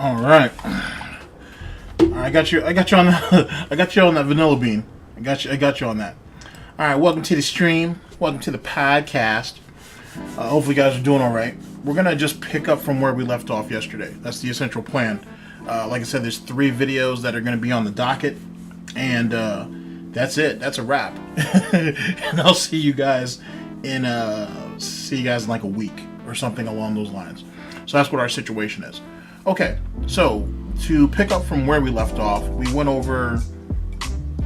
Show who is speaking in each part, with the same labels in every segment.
Speaker 1: All right. I got you on that. I got you on that vanilla bean. I got you on that. All right. Welcome to the stream. Welcome to the podcast. Hopefully, you guys are doing all right. We're gonna just pick up from where we left off yesterday. That's the essential plan. Like I said, there's 3 videos that are gonna be on the docket, and that's it. That's a wrap. And I'll see you guys in like a week or something along those lines. So that's what our situation is. Okay, so to pick up from where we left off, we went over,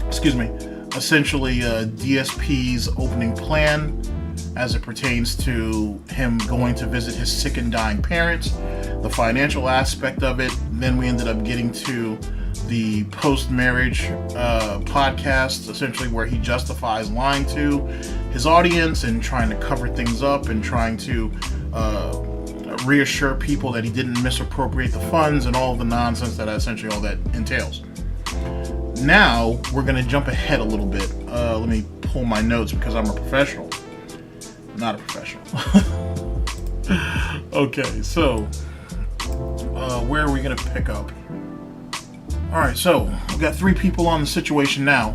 Speaker 1: essentially DSP's opening plan as it pertains to him going to visit his sick and dying parents, the financial aspect of it. Then we ended up getting to the post-marriage podcast, essentially where he justifies lying to his audience and trying to cover things up and trying to reassure people that he didn't misappropriate the funds and all of the nonsense that essentially all that entails. Now we're going to jump ahead a little bit. Let me pull my notes because I'm a professional. Not a professional. Okay, so where are we going to pick up? Alright, so we've got 3 people on the situation now.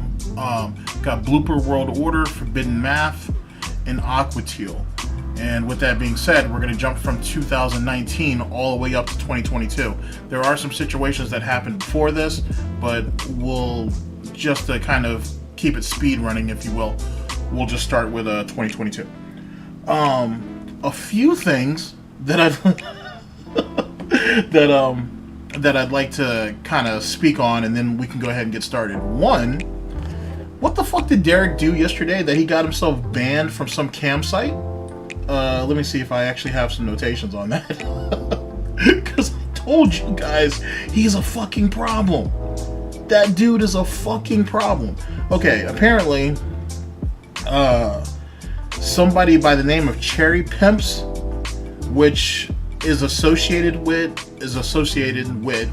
Speaker 1: Got Blooper World Order, Forbidden Math, and Aqua Teal. And with that being said, we're going to jump from 2019 all the way up to 2022. There are some situations that happened before this, but we'll just to kind of keep it speed running, if you will, we'll just start with 2022. A few things that I'd like to kind of speak on, and then we can go ahead and get started. One, what the fuck did Derek do yesterday that he got himself banned from some campsite? Let me see if I actually have some notations on that. Because I told you guys, he's a fucking problem. That dude is a fucking problem. Okay, apparently, somebody by the name of Cherry Pimps, which is associated with,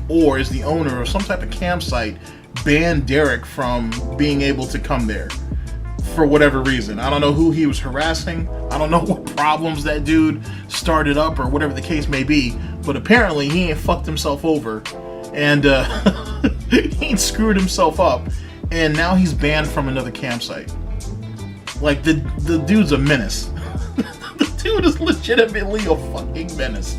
Speaker 1: or is the owner of some type of campsite, banned Derek from being able to come there. For whatever reason. I don't know who he was harassing. I don't know what problems that dude started up or whatever the case may be. But apparently he ain't fucked himself over. And he ain't screwed himself up. And now he's banned from another campsite. Like, the dude's a menace. The dude is legitimately a fucking menace.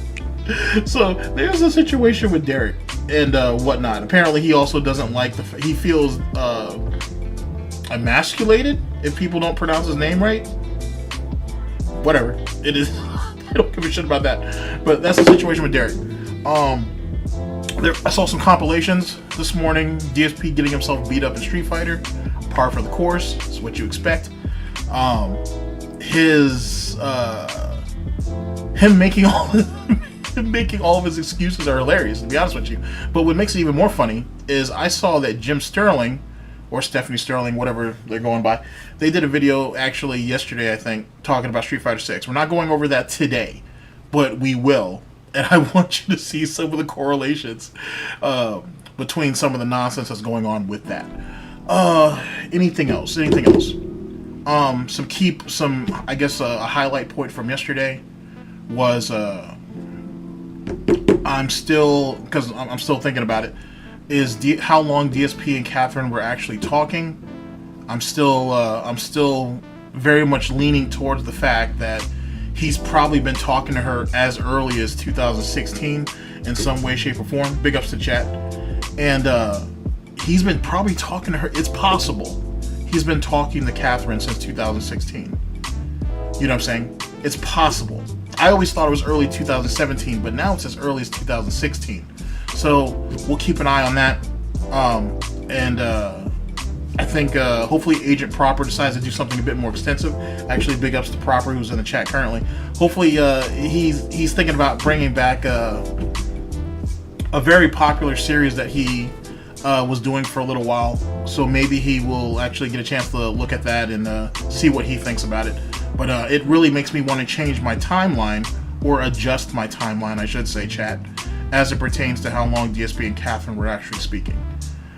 Speaker 1: So there's a situation with Derek and whatnot. Apparently he also doesn't like he feels emasculated if people don't pronounce his name right. Whatever it is. I don't give a shit about that. But that's the situation with Derek. I saw some compilations this morning. DSP getting himself beat up in Street Fighter. Par for the course. It's what you expect. Him making all of his excuses are hilarious, to be honest with you. But what makes it even more funny is I saw that Jim Sterling, or Stephanie Sterling, whatever they're going by, they did a video actually yesterday, I think, talking about Street Fighter 6. We're not going over that today, but we will. And I want you to see some of the correlations between some of the nonsense that's going on with that. Anything else? A highlight point from yesterday was I'm still thinking about it, is how long DSP and Catherine were actually talking. I'm still very much leaning towards the fact that he's probably been talking to her as early as 2016 in some way, shape, or form. Big ups to chat. And he's been probably talking to her. It's possible he's been talking to Catherine since 2016. You know what I'm saying? It's possible. I always thought it was early 2017, but now it's as early as 2016. So we'll keep an eye on that. I think hopefully Agent Proper decides to do something a bit more extensive. Actually, big ups to Proper, who's in the chat currently. Hopefully he's thinking about bringing back a very popular series that he was doing for a little while. So maybe he will actually get a chance to look at that and see what he thinks about it. But it really makes me want to change my timeline, or adjust my timeline, I should say, chat, as it pertains to how long DSP and Catherine were actually speaking.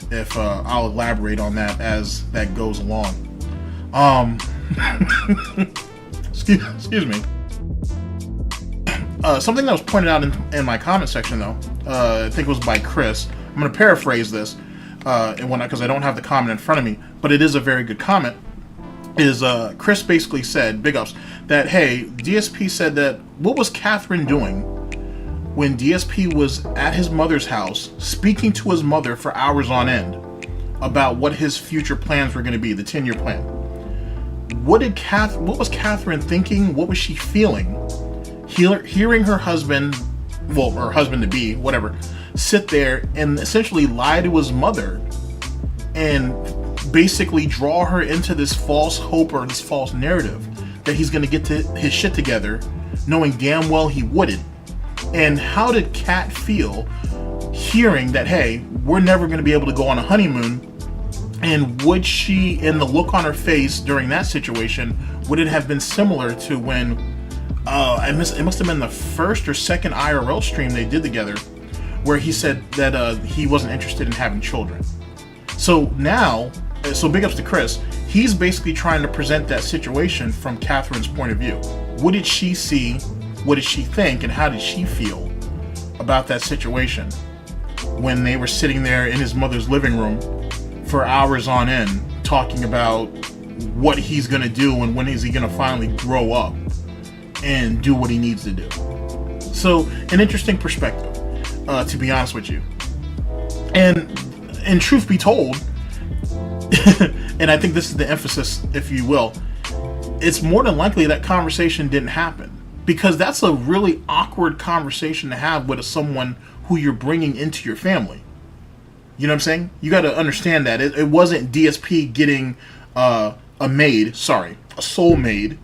Speaker 1: If I'll elaborate on that as that goes along. Excuse me. Something that was pointed out in my comment section, though, I think it was by Chris. I'm going to paraphrase this, and whatnot, because I don't have the comment in front of me, but it is a very good comment. Is Chris basically said, big ups, that hey, DSP said that what was Catherine doing when DSP was at his mother's house speaking to his mother for hours on end about what his future plans were going to be, the 10-year plan. What was Catherine thinking? What was she feeling? Hearing her husband, well, her husband-to-be, whatever, sit there and essentially lie to his mother and basically draw her into this false hope or this false narrative that he's going to get his shit together, knowing damn well he wouldn't. And how did Kat feel hearing that, hey, we're never going to be able to go on a honeymoon? And would she, in the look on her face during that situation, would it have been similar to when, it must have been the first or second IRL stream they did together, where he said that he wasn't interested in having children. So now, so big ups to Chris, he's basically trying to present that situation from Catherine's point of view. What did she see? What did she think? And how did she feel about that situation when they were sitting there in his mother's living room for hours on end talking about what he's going to do and when is he going to finally grow up and do what he needs to do? So, an interesting perspective, to be honest with you. And truth be told, and I think this is the emphasis, if you will, it's more than likely that conversation didn't happen, because that's a really awkward conversation to have with someone who you're bringing into your family. You know what I'm saying? You got to understand that it wasn't DSP getting a soul maid.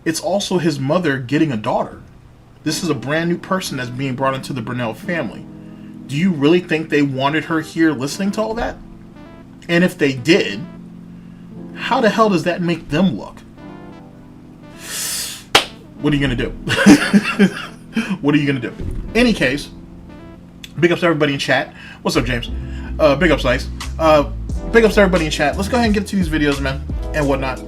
Speaker 1: It's also his mother getting a daughter. This is a brand new person that's being brought into the Burnell family. Do you really think they wanted her here listening to all that? And if they did, how the hell does that make them look? What are you going to do? What are you going to do? Any case, big ups to everybody in chat. What's up, James? Big ups, Nice. Big ups to everybody in chat. Let's go ahead and get to these videos, man, and whatnot.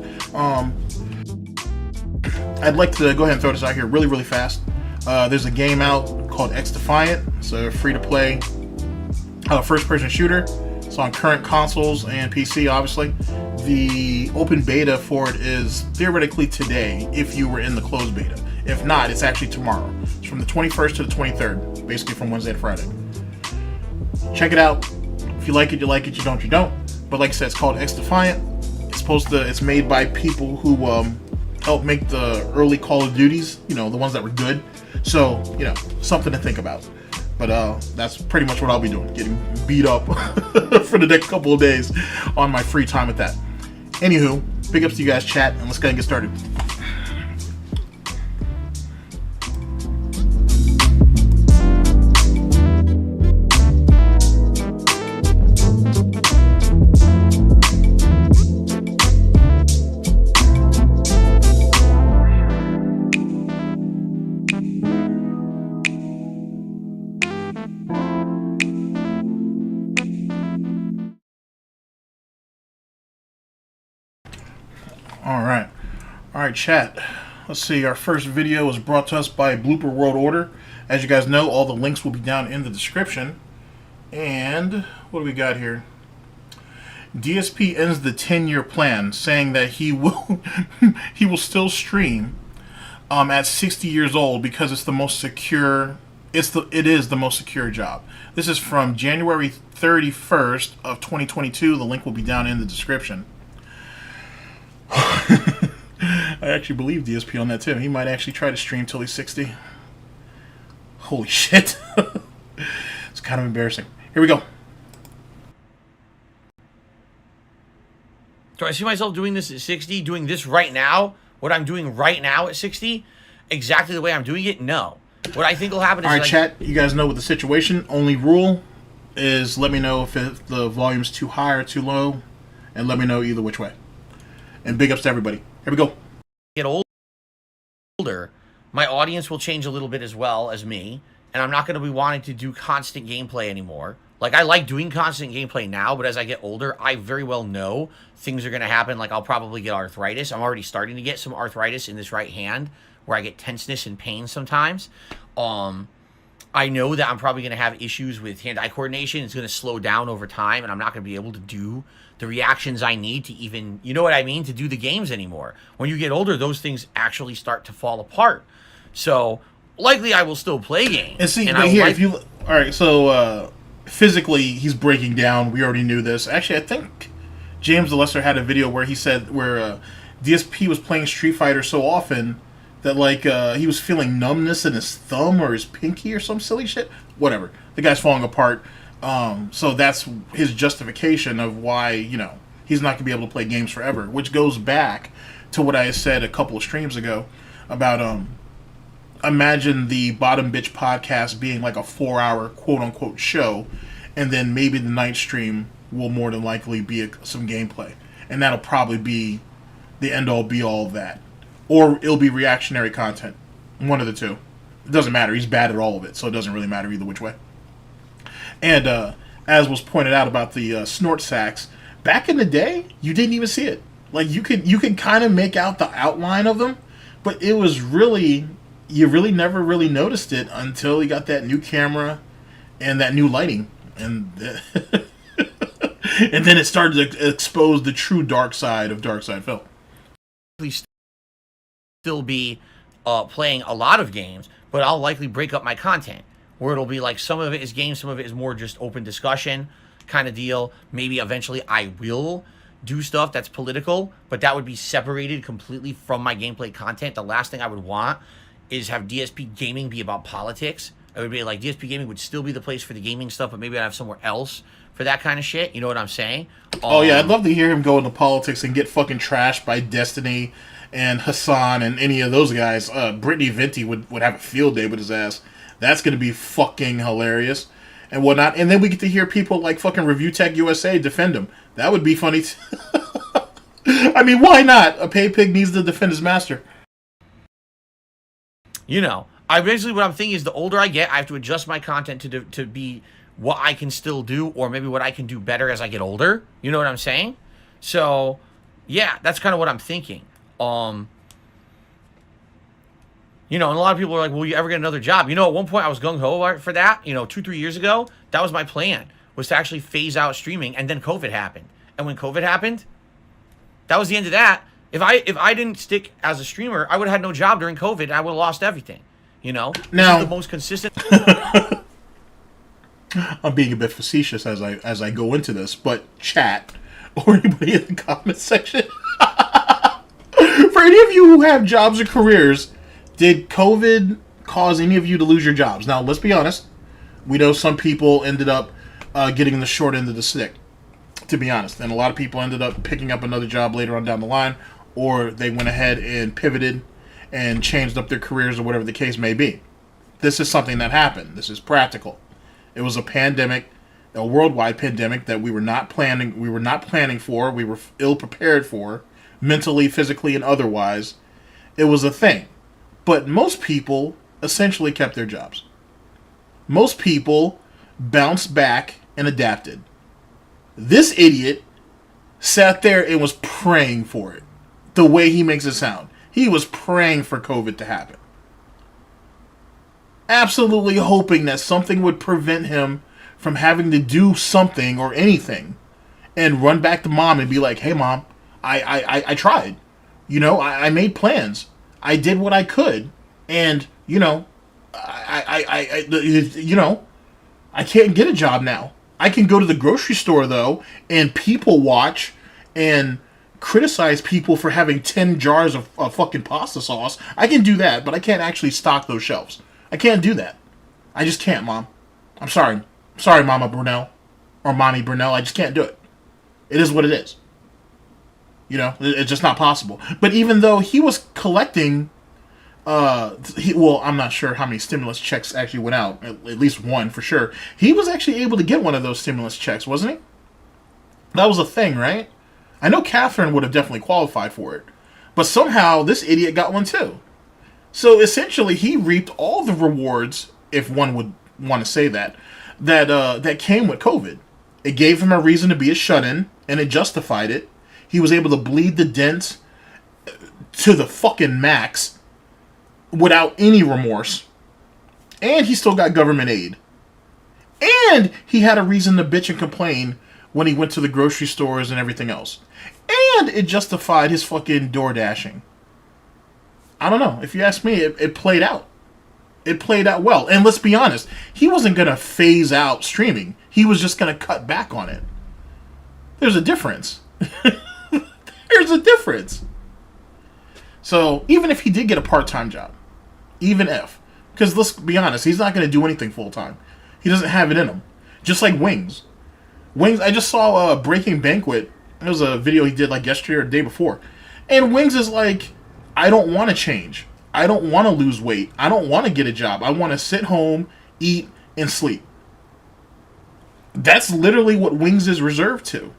Speaker 1: I'd like to go ahead and throw this out here really, really fast. There's a game out called X Defiant. It's a free-to-play first-person shooter. It's on current consoles and PC, obviously. The open beta for it is theoretically today, if you were in the closed beta. If not, it's actually tomorrow. It's from the 21st to the 23rd, basically from Wednesday to Friday. Check it out. If you like it, you like it. You don't, you don't. But like I said, it's called X Defiant. It's made by people who helped make the early Call of Duties, you know, the ones that were good. So, you know, something to think about. But that's pretty much what I'll be doing, getting beat up for the next couple of days on my free time with that. Anywho, big ups to you guys, chat, and let's go ahead and get started. All right, chat. Let's see. Our first video was brought to us by Blooper World Order. As you guys know, all the links will be down in the description. And what do we got here? DSP ends the 10-year plan, saying that he will he will still stream at 60 years old because it's the most secure. It is the most secure job. This is from January 31st of 2022. The link will be down in the description. I actually believe DSP on that too. He might actually try to stream till he's 60. Holy shit. It's kind of embarrassing. Here we go.
Speaker 2: Do I see myself doing this at 60? Doing this right now? What I'm doing right now at 60? Exactly the way I'm doing it? No. What I think will happen is...
Speaker 1: Alright, chat. You guys know what the situation. Only rule is let me know if the volume's too high or too low. And let me know either which way. And big ups to everybody. Here we go.
Speaker 2: Get older, my audience will change a little bit as well as me, and I'm not going to be wanting to do constant gameplay anymore. Like, I like doing constant gameplay now, but as I get older, I very well know things are going to happen. Like, I'll probably get arthritis. I'm already starting to get some arthritis in this right hand, where I get tenseness and pain sometimes. I know that I'm probably going to have issues with hand-eye coordination. It's going to slow down over time, and I'm not going to be able to do the reactions I need to even, you know what I mean, to do the games anymore. When you get older, those things actually start to fall apart. So, likely I will still play games.
Speaker 1: And see, but here, if you... All right, so physically, he's breaking down. We already knew this. Actually, I think James the Lesser had a video where he said where DSP was playing Street Fighter so often that, like, he was feeling numbness in his thumb or his pinky or some silly shit. Whatever. The guy's falling apart. So that's his justification of why, you know, he's not going to be able to play games forever. Which goes back to what I said a couple of streams ago about, imagine the Bottom Bitch podcast being like a 4-hour quote-unquote show, and then maybe the night stream will more than likely be some gameplay. And that'll probably be the end-all, be-all of that. Or it'll be reactionary content. One of the two. It doesn't matter. He's bad at all of it, so it doesn't really matter either which way. And as was pointed out about the snort sacks, back in the day, you didn't even see it. Like, you could kind of make out the outline of them, but it was really... You really never really noticed it until you got that new camera and that new lighting. And and then it started to expose the true dark side of Dark Side Phil.
Speaker 2: Still be playing a lot of games, but I'll likely break up my content where it'll be like some of it is games, some of it is more just open discussion kind of deal. Maybe eventually I will do stuff that's political, but that would be separated completely from my gameplay content. The last thing I would want is have DSP gaming be about politics. It would be like DSP gaming would still be the place for the gaming stuff, but maybe I'd have somewhere else for that kind of shit. You know what I'm saying?
Speaker 1: Oh yeah, I'd love to hear him go into politics and get fucking trashed by Destiny and Hassan and any of those guys. Brittany Venti would have a field day with his ass. That's going to be fucking hilarious and whatnot. And then we get to hear people like fucking Review Tech USA defend him. That would be funny. I mean, why not? A pay pig needs to defend his master.
Speaker 2: You know, eventually what I'm thinking is the older I get, I have to adjust my content to be what I can still do, or maybe what I can do better as I get older. You know what I'm saying? So, yeah, that's kind of what I'm thinking. You know, and a lot of people are like, will you ever get another job? You know, at one point I was gung-ho for that. You know, 2-3 years ago, that was my plan, was to actually phase out streaming, and then COVID happened. And when COVID happened, that was the end of that. If I didn't stick as a streamer, I would have had no job during COVID, and I would have lost everything. You know?
Speaker 1: Now,
Speaker 2: this is the most consistent...
Speaker 1: I'm being a bit facetious as I go into this, but chat, or anybody in the comment section, for any of you who have jobs or careers, did COVID cause any of you to lose your jobs? Now, let's be honest. We know some people ended up getting the short end of the stick, to be honest. And a lot of people ended up picking up another job later on down the line, or they went ahead and pivoted and changed up their careers or whatever the case may be. This is something that happened. This is practical. It was a pandemic, a worldwide pandemic that we were not planning for, we were ill prepared for, mentally, physically, and otherwise. It was a thing. But most people essentially kept their jobs. Most people bounced back and adapted. This idiot sat there and was praying for it. The way he makes it sound. He was praying for COVID to happen. Absolutely hoping that something would prevent him from having to do something or anything. And run back to mom and be like, hey mom, I tried. You know, I made plans. I did what I could. And, you know, I can't get a job now. I can go to the grocery store, though, and people watch and criticize people for having 10 jars of fucking pasta sauce. I can do that, but I can't actually stock those shelves. I can't do that. I just can't, Mom. I'm sorry. Sorry, Mama Burnell. Or Mommy Burnell. I just can't do it. It is what it is. You know, it's just not possible. But even though he was collecting... I'm not sure how many stimulus checks actually went out. At least one, for sure. He was actually able to get one of those stimulus checks, wasn't he? That was a thing, right? I know Catherine would have definitely qualified for it. But somehow, this idiot got one too. So, essentially, he reaped all the rewards, if one would want to say that came with COVID. It gave him a reason to be a shut-in, and it justified it. He was able to bleed the dent to the fucking max. without any remorse. And he still got government aid. And he had a reason to bitch and complain when he went to the grocery stores and everything else. And it justified his fucking door dashing. I don't know. If you ask me, it played out. It played out well. And let's be honest, he wasn't going to phase out streaming. He was just going to cut back on it. There's a difference. There's a difference. So, even if he did get a part-time job, even if, because let's be honest, he's not going to do anything full-time. He doesn't have it in him. Just like Wings. Wings, I just saw a Breaking Banquet. It was a video he did like yesterday or the day before. And Wings is like, I don't want to change. I don't want to lose weight. I don't want to get a job. I want to sit home, eat, and sleep. That's literally what Wings is reserved to.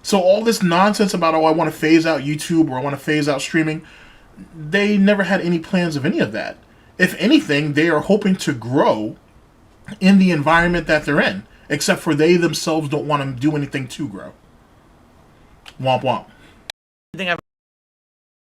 Speaker 1: So all this nonsense about, oh, I want to phase out YouTube or I want to phase out streaming, they never had any plans of any of that. If anything, they are hoping to grow in the environment that they're in, except for they themselves don't want to do anything to grow. Womp womp.
Speaker 2: Thing I've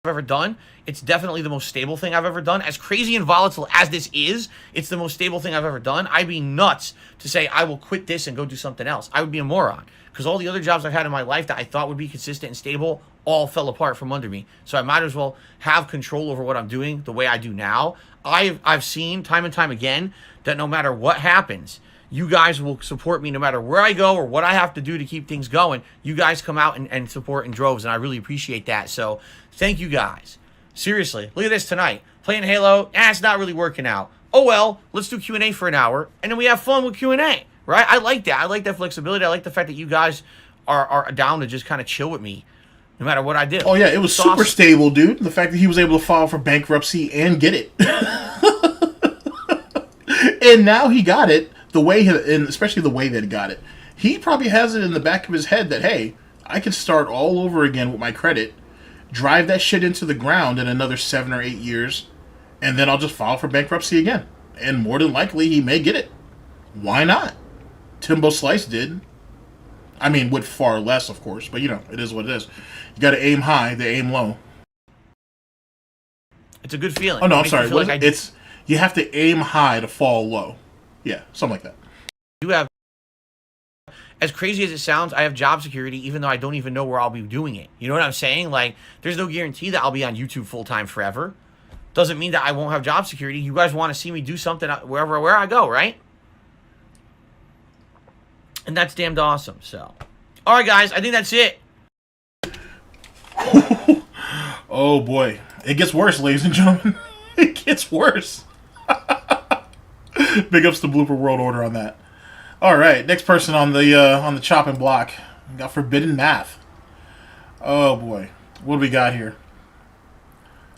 Speaker 2: ever done. It's definitely the most stable thing I've ever done. As crazy and volatile as this is, it's the most stable thing I've ever done. I'd be nuts to say I will quit this and go do something else. I would be a moron. Because all the other jobs I've had in my life that I thought would be consistent and stable all fell apart from under me. So I might as well have control over what I'm doing the way I do now. I've seen time and time again that no matter what happens, you guys will support me no matter where I go or what I have to do to keep things going. You guys come out and support in droves, and I really appreciate that. So thank you guys. Seriously, look at this tonight. Playing Halo, it's not really working out. Oh well, let's do Q&A for an hour, and then we have fun with Q&A, right? I like that. I like that flexibility. I like the fact that you guys are down to just kind of chill with me no matter what I do.
Speaker 1: Oh yeah, it was super stable, dude. The fact that he was able to file for bankruptcy and get it. And now he got it. The way, and especially the way that he got it, he probably has it in the back of his head that, hey, I can start all over again with my credit, drive that shit into the ground in another 7 or 8 years, and then I'll just file for bankruptcy again. And more than likely, he may get it. Why not? Timbo Slice did. I mean, with far less, of course, but you know, it is what it is. You got to aim high, they aim low.
Speaker 2: It's a good feeling.
Speaker 1: Oh no, I'm sorry. It's you have to aim high to fall low. Yeah, something like that.
Speaker 2: You have, as crazy as it sounds, I have job security even though I don't even know where I'll be doing it. You know what I'm saying? Like, there's no guarantee that I'll be on YouTube full-time forever. Doesn't mean that I won't have job security. You guys want to see me do something where I go, right? And that's damned awesome, so. All right, guys, I think that's it.
Speaker 1: Oh, boy. It gets worse, ladies and gentlemen. It gets worse. Big ups to Blooper World Order on that. All right, next person on the chopping block. We got Forbidden Math. Oh boy, what do we got here?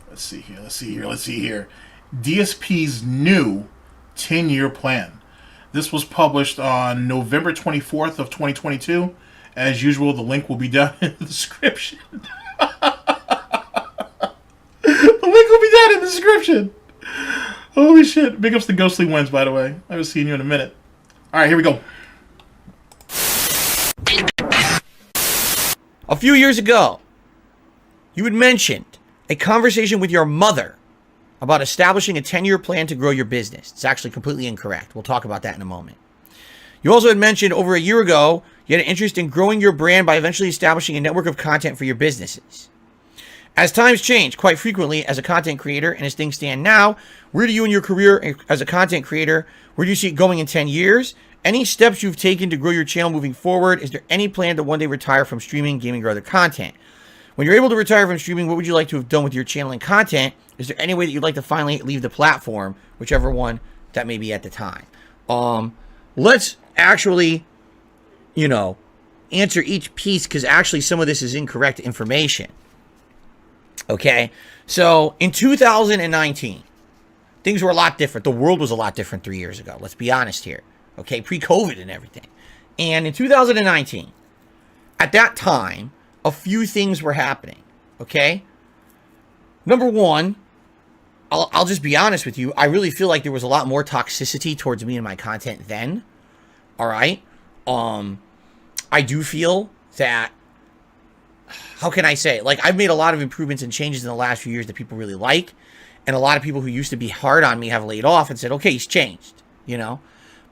Speaker 1: Let's see here. DSP's new 10-year plan. This was published on November 24th of 2022. As usual, the link will be down in the description. The link will be down in the description. Holy shit. Big ups to Ghostly Wins, by the way. I haven't seen you in a minute. Alright, here we go.
Speaker 2: A few years ago, you had mentioned a conversation with your mother about establishing a 10-year plan to grow your business. It's actually completely incorrect. We'll talk about that in a moment. You also had mentioned over a year ago, you had an interest in growing your brand by eventually establishing a network of content for your businesses. As times change, quite frequently as a content creator, and as things stand now, where do you in your career as a content creator, where do you see it going in 10 years? Any steps you've taken to grow your channel moving forward? Is there any plan to one day retire from streaming, gaming, or other content? When you're able to retire from streaming, what would you like to have done with your channel and content? Is there any way that you'd like to finally leave the platform, whichever one that may be at the time? Let's actually, answer each piece, because actually some of this is incorrect information. Okay, so in 2019, things were a lot different. The world was a lot different 3 years ago. Let's be honest here. Okay, pre-COVID and everything. And in 2019, at that time, a few things were happening. Okay, number one, I'll just be honest with you. I really feel like there was a lot more toxicity towards me and my content then. All right, I do feel that. How can I say? Like, I've made a lot of improvements and changes in the last few years that people really like. And a lot of people who used to be hard on me have laid off and said, okay, he's changed, you know?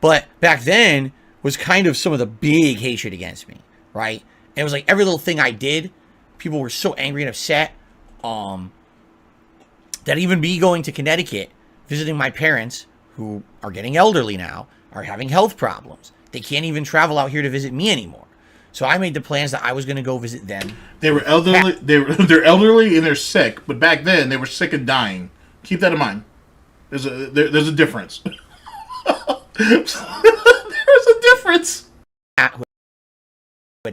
Speaker 2: But back then was kind of some of the big hatred against me, right? And it was like every little thing I did, people were so angry and upset that even me going to Connecticut, visiting my parents, who are getting elderly now, are having health problems. They can't even travel out here to visit me anymore. So I made the plans that I was going to go visit them.
Speaker 1: They were elderly. They're elderly and they're sick. But back then, they were sick and dying. Keep that in mind. There's a difference. There's a difference.
Speaker 2: At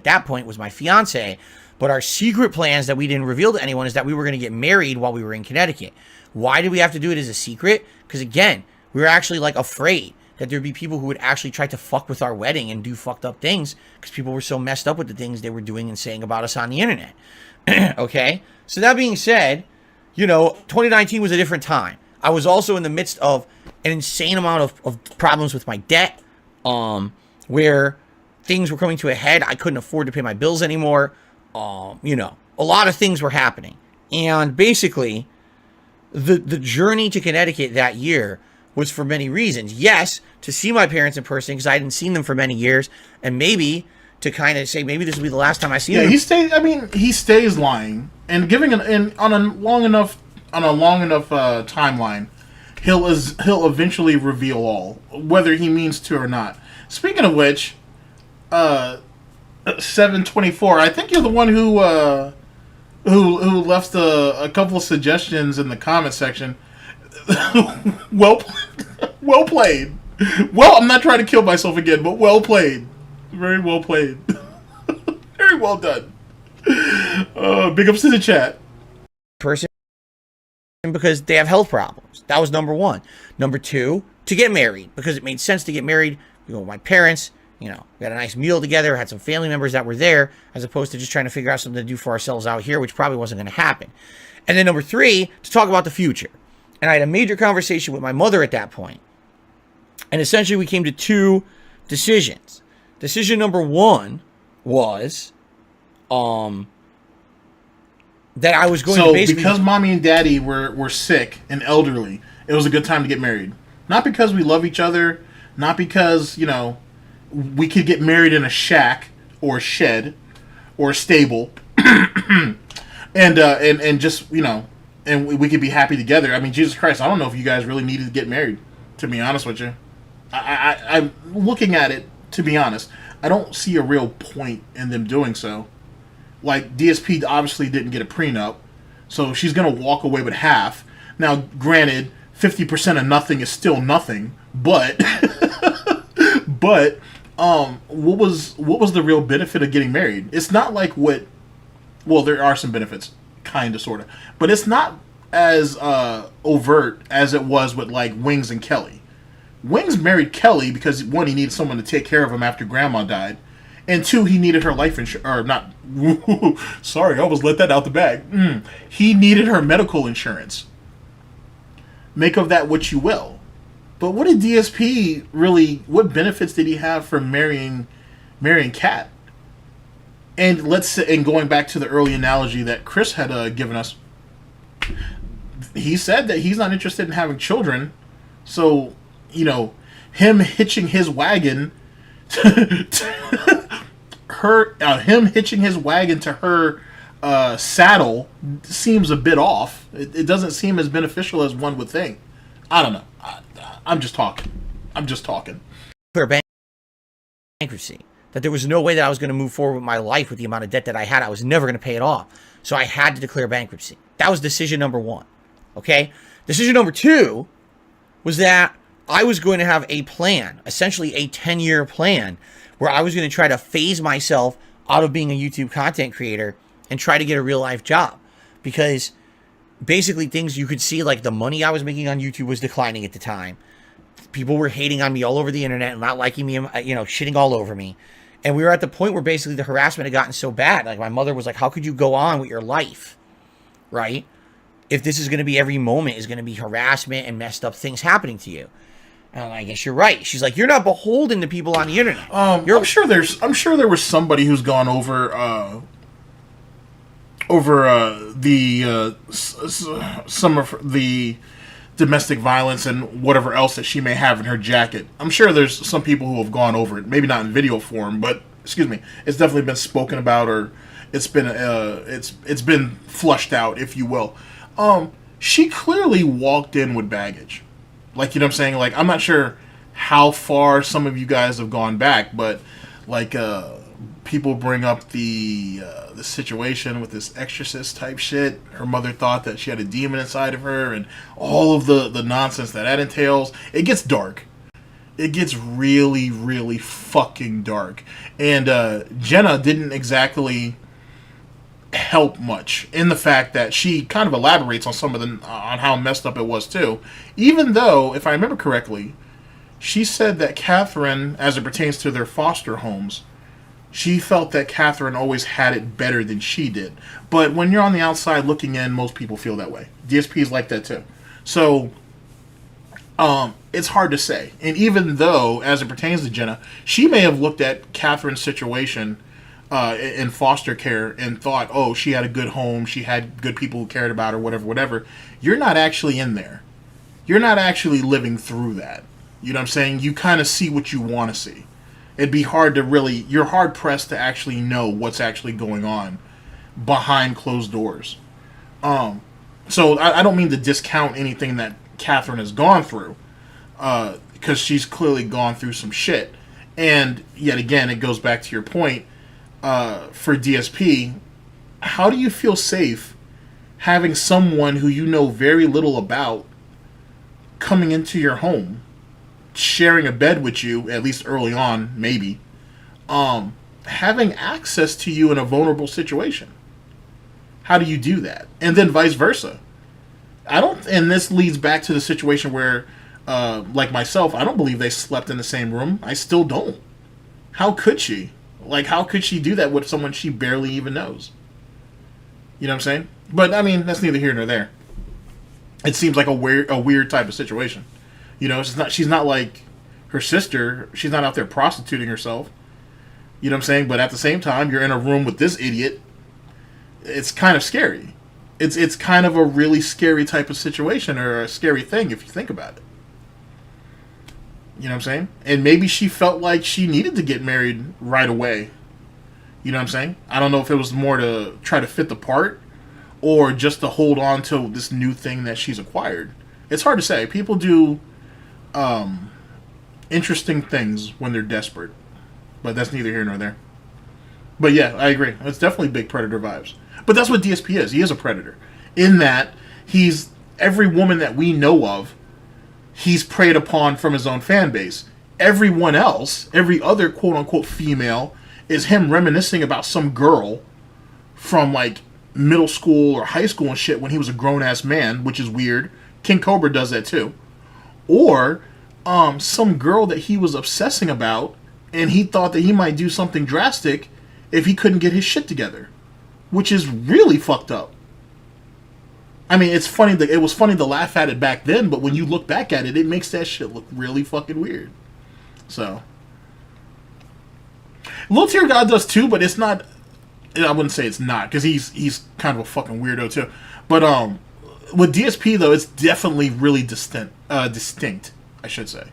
Speaker 2: that point was my fiance. But our secret plans that we didn't reveal to anyone is that we were going to get married while we were in Connecticut. Why did we have to do it as a secret? Because again, we were actually like afraid that there'd be people who would actually try to fuck with our wedding and do fucked up things because people were so messed up with the things they were doing and saying about us on the internet. Okay? So that being said, you know, 2019 was a different time. I was also in the midst of an insane amount of problems with my debt, where things were coming to a head. I couldn't afford to pay my bills anymore. You know, a lot of things were happening. And basically, the journey to Connecticut that year was for many reasons. Yes, to see my parents in person because I hadn't seen them for many years, and maybe to kind of say maybe this will be the last time I see them.
Speaker 1: Yeah, he stays. I mean, he stays lying and giving on a long enough timeline. He'll eventually reveal all, whether he means to or not. Speaking of which, 724. I think you're the one who left a couple of suggestions in the comment section. well played. Well, I'm not trying to kill myself again, but well played. Very well played. Very well done. Big ups to the chat.
Speaker 2: Person, because they have health problems. That was number one. Number two, to get married, because it made sense to get married. You know, my parents, you know, we had a nice meal together, had some family members that were there, as opposed to just trying to figure out something to do for ourselves out here, which probably wasn't going to happen. And then number three, to talk about the future. And I had a major conversation with my mother at that point. And essentially we came to two decisions. Decision number one was that I was going to basically...
Speaker 1: because mommy and daddy were sick and elderly, it was a good time to get married. Not because we love each other, not because, you know, we could get married in a shack or a shed or a stable and just, you know, and we could be happy together. I mean, Jesus Christ, I don't know if you guys really needed to get married, to be honest with you. I'm looking at it, to be honest, I don't see a real point in them doing so. Like, DSP obviously didn't get a prenup, so she's going to walk away with half. Now, granted, 50% of nothing is still nothing, but what was the real benefit of getting married? It's not like what... Well, there are some benefits, kind of, sort of. But it's not as overt as it was with, like, Wings and Kelly. Wings married Kelly because, one, he needed someone to take care of him after Grandma died. And two, he needed her life insurance. Or not... Sorry, I almost let that out the bag. He needed her medical insurance. Make of that what you will. But what did DSP really... What benefits did he have from marrying Kat? And and going back to the early analogy that Chris had given us, he said that he's not interested in having children. So, you know, him hitching his wagon him hitching his wagon to her saddle seems a bit off. It doesn't seem as beneficial as one would think. I don't know. I'm just talking.
Speaker 2: Clear bankruptcy. That there was no way that I was going to move forward with my life with the amount of debt that I had. I was never going to pay it off. So I had to declare bankruptcy. That was decision number one. Okay? Decision number two was that I was going to have a plan, essentially a 10-year plan, where I was going to try to phase myself out of being a YouTube content creator and try to get a real-life job. Because basically things you could see, like the money I was making on YouTube was declining at the time. People were hating on me all over the internet and not liking me, you know, shitting all over me. And we were at the point where basically the harassment had gotten so bad. Like, my mother was like, how could you go on with your life, right? If this is going to be every moment is going to be harassment and messed up things happening to you. And I guess you're right. She's like, you're not beholden to people on the internet.
Speaker 1: I'm sure there was somebody who's gone over over some of the domestic violence and whatever else that she may have in her jacket. I'm sure there's some people who have gone over it, maybe not in video form, but excuse me, it's definitely been spoken about, or it's been flushed out, if you will. She clearly walked in with baggage. Like, you know what I'm saying? Like, I'm not sure how far some of you guys have gone back, but like people bring up the situation with this exorcist type shit. Her mother thought that she had a demon inside of her, and all of the nonsense that entails. It gets dark. It gets really, really fucking dark. And Jenna didn't exactly help much in the fact that she kind of elaborates on some of on how messed up it was too. Even though, if I remember correctly, she said that Catherine, as it pertains to their foster homes, she felt that Catherine always had it better than she did. But when you're on the outside looking in, most people feel that way. DSPs like that too. So, it's hard to say. And even though, as it pertains to Jenna, she may have looked at Catherine's situation in foster care and thought, oh, she had a good home, she had good people who cared about her, whatever. You're not actually in there. You're not actually living through that. You know what I'm saying? You kind of see what you want to see. It'd be hard to really, you're hard pressed to actually know what's actually going on behind closed doors. So I don't mean to discount anything that Catherine has gone through, because she's clearly gone through some shit. And yet again, it goes back to your point, for DSP, how do you feel safe having someone who you know very little about coming into your home, sharing a bed with you, at least early on, maybe, having access to you in a vulnerable situation? How do you do that? And then vice versa. And this leads back to the situation where, like myself, I don't believe they slept in the same room. I still don't. How could she? Like, how could she do that with someone she barely even knows? You know what I'm saying? But, I mean, that's neither here nor there. It seems like a weird type of situation. You know, she's not like her sister. She's not out there prostituting herself. You know what I'm saying? But at the same time, you're in a room with this idiot. It's kind of scary. It's kind of a really scary type of situation, or a scary thing if you think about it. You know what I'm saying? And maybe she felt like she needed to get married right away. You know what I'm saying? I don't know if it was more to try to fit the part, or just to hold on to this new thing that she's acquired. It's hard to say. People do interesting things when they're desperate. But that's neither here nor there. But yeah, I agree. It's definitely big Predator vibes. But that's what DSP is. He is a Predator. In that, he's every woman that we know of, he's preyed upon from his own fan base. Everyone else, every other quote-unquote female, is him reminiscing about some girl from, like, middle school or high school and shit when he was a grown-ass man, which is weird. King Cobra does that too. Or some girl that he was obsessing about, and he thought that he might do something drastic if he couldn't get his shit together, which is really fucked up. I mean, it's funny that it was funny to laugh at it back then, but when you look back at it, it makes that shit look really fucking weird. So, Lil Tier God does too, but it's not. I wouldn't say it's not, because he's kind of a fucking weirdo too. But with DSP though, it's definitely really distinct. I should say.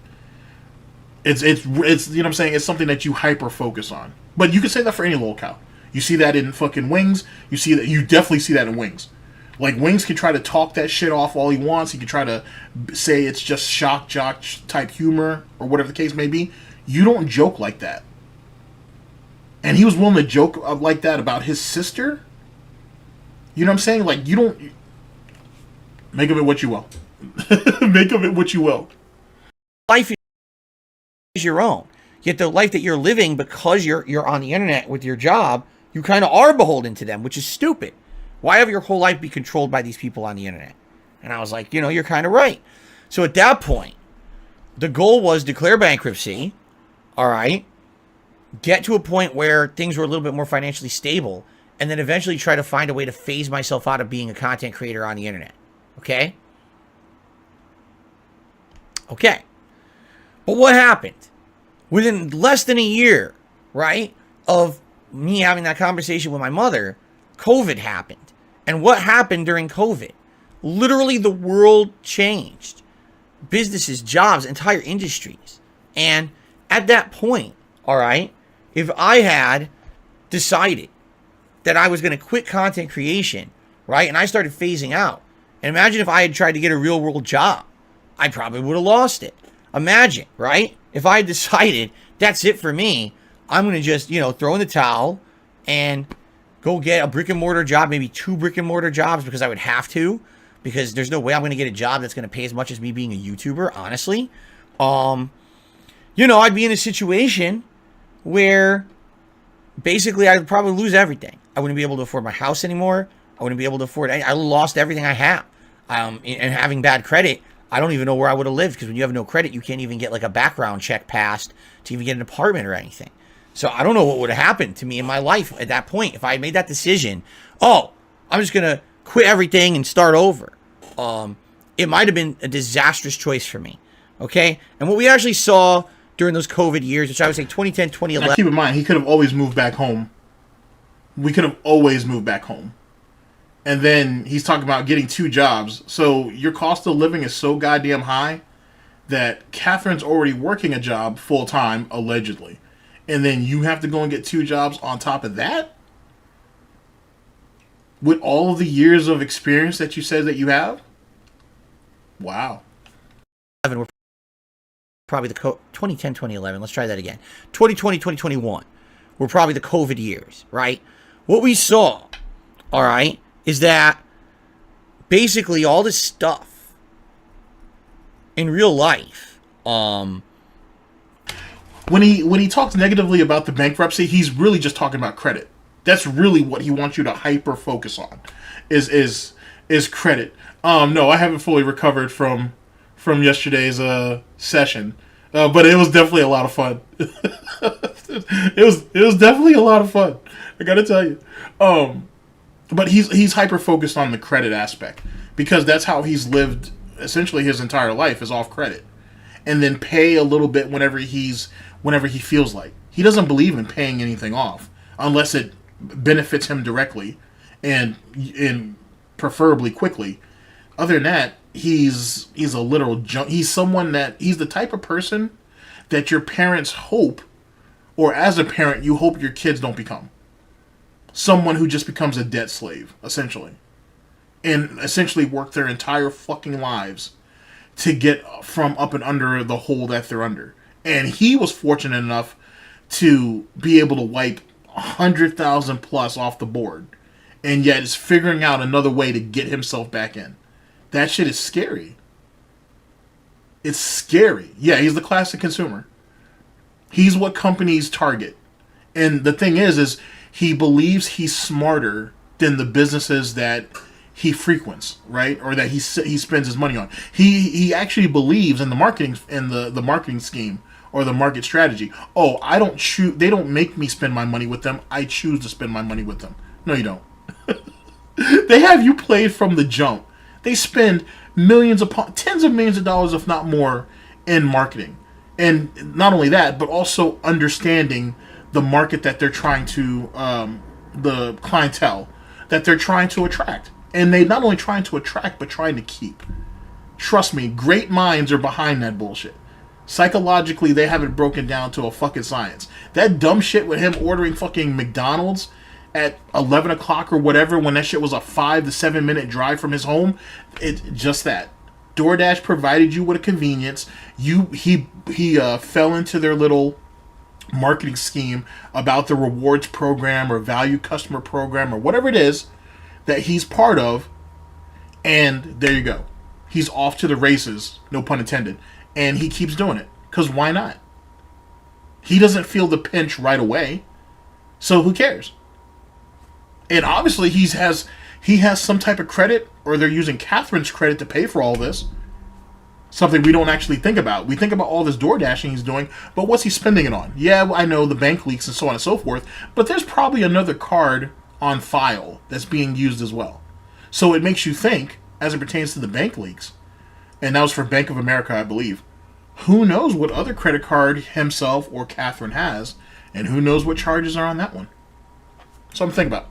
Speaker 1: It's you know what I'm saying. It's something that you hyper focus on. But you can say that for any lolcow. You see that in fucking Wings. You definitely see that in Wings. Like, Wings can try to talk that shit off all he wants. He can try to say it's just shock jock type humor, or whatever the case may be. You don't joke like that. And he was willing to joke like that about his sister. You know what I'm saying? Like, you don't... Make of it what you will. Make of it what you will.
Speaker 2: Life is your own. Yet the life that you're living, because you're on the internet with your job, you kind of are beholden to them, which is stupid. Why have your whole life be controlled by these people on the internet? And I was like, you know, you're kind of right. So at that point, the goal was declare bankruptcy, all right, get to a point where things were a little bit more financially stable, and then eventually try to find a way to phase myself out of being a content creator on the internet. Okay? Okay. But what happened? Within less than a year, right, of me having that conversation with my mother, COVID happened. And what happened during COVID? Literally, the world changed. Businesses, jobs, entire industries. And at that point, all right, if I had decided that I was going to quit content creation, right, and I started phasing out, and imagine if I had tried to get a real world job, I probably would have lost it. Imagine, right, if I had decided that's it for me, I'm going to just, throw in the towel and go get a brick and mortar job, maybe 2 brick and mortar jobs, because I would have to, because there's no way I'm going to get a job that's going to pay as much as me being a YouTuber, honestly. I'd be in a situation where basically I would probably lose everything. I wouldn't be able to afford my house anymore. I wouldn't be able to afford I lost everything I have. And having bad credit, I don't even know where I would have lived, because when you have no credit, you can't even get like a background check passed to even get an apartment or anything. So I don't know what would have happened to me in my life at that point if I had made that decision. Oh, I'm just going to quit everything and start over. It might have been a disastrous choice for me. Okay? And what we actually saw during those COVID years, which I would say 2010, 2011.
Speaker 1: Now keep in mind, he could have always moved back home. We could have always moved back home. And then he's talking about getting 2 jobs. So your cost of living is so goddamn high that Catherine's already working a job full-time, allegedly. And then you have to go and get 2 jobs on top of that? With all of the years of experience that you said that you have? Wow.
Speaker 2: We're probably the 2010, 2011. Let's try that again. 2020, 2021 were probably the COVID years, right? What we saw, all right, is that basically all this stuff in real life, when
Speaker 1: he talks negatively about the bankruptcy, he's really just talking about credit. That's really what he wants you to hyper focus on, is credit. No, I haven't fully recovered from yesterday's session, but it was definitely a lot of fun. it was definitely a lot of fun, I gotta tell you. But he's hyper focused on the credit aspect, because that's how he's lived essentially his entire life, is off credit, and then pay a little bit whenever he feels like. He doesn't believe in paying anything off unless it benefits him directly and preferably quickly. Other than that, he's a literal junk. He's the type of person that your parents hope, or as a parent, you hope your kids don't become. Someone who just becomes a debt slave, essentially. And essentially work their entire fucking lives to get from up and under the hole that they're under. And he was fortunate enough to be able to wipe 100,000 plus off the board, and yet is figuring out another way to get himself back in. That shit is scary. It's scary. Yeah, he's the classic consumer. He's what companies target. And the thing is he believes he's smarter than the businesses that he frequents, right? Or that he spends his money on. He actually believes in the marketing the marketing scheme or the market strategy. Oh, they don't make me spend my money with them. I choose to spend my money with them. No, you don't. They have you played from the jump. They spend tens of millions of dollars, if not more, in marketing. And not only that, but also understanding the market that they're trying to, the clientele that they're trying to attract. And they not only trying to attract, but trying to keep. Trust me, great minds are behind that bullshit. Psychologically, they have it broken down to a fucking science. That dumb shit with him ordering fucking McDonald's at 11 o'clock or whatever, when that shit was a 5 to 7 minute drive from his home, it's just that. DoorDash provided you with a convenience. He fell into their little marketing scheme about the rewards program or value customer program or whatever it is that he's part of, and there you go. He's off to the races, no pun intended, and he keeps doing it, because why not? He doesn't feel the pinch right away, so who cares? And obviously he has some type of credit, or they're using Catherine's credit to pay for all this. Something we don't actually think about. We think about all this door dashing he's doing, but what's he spending it on? Yeah, I know the bank leaks and so on and so forth, but there's probably another card on file that's being used as well. So it makes you think, as it pertains to the bank leaks, and that was for Bank of America, I believe, who knows what other credit card himself or Catherine has, and who knows what charges are on that one. Something to think about.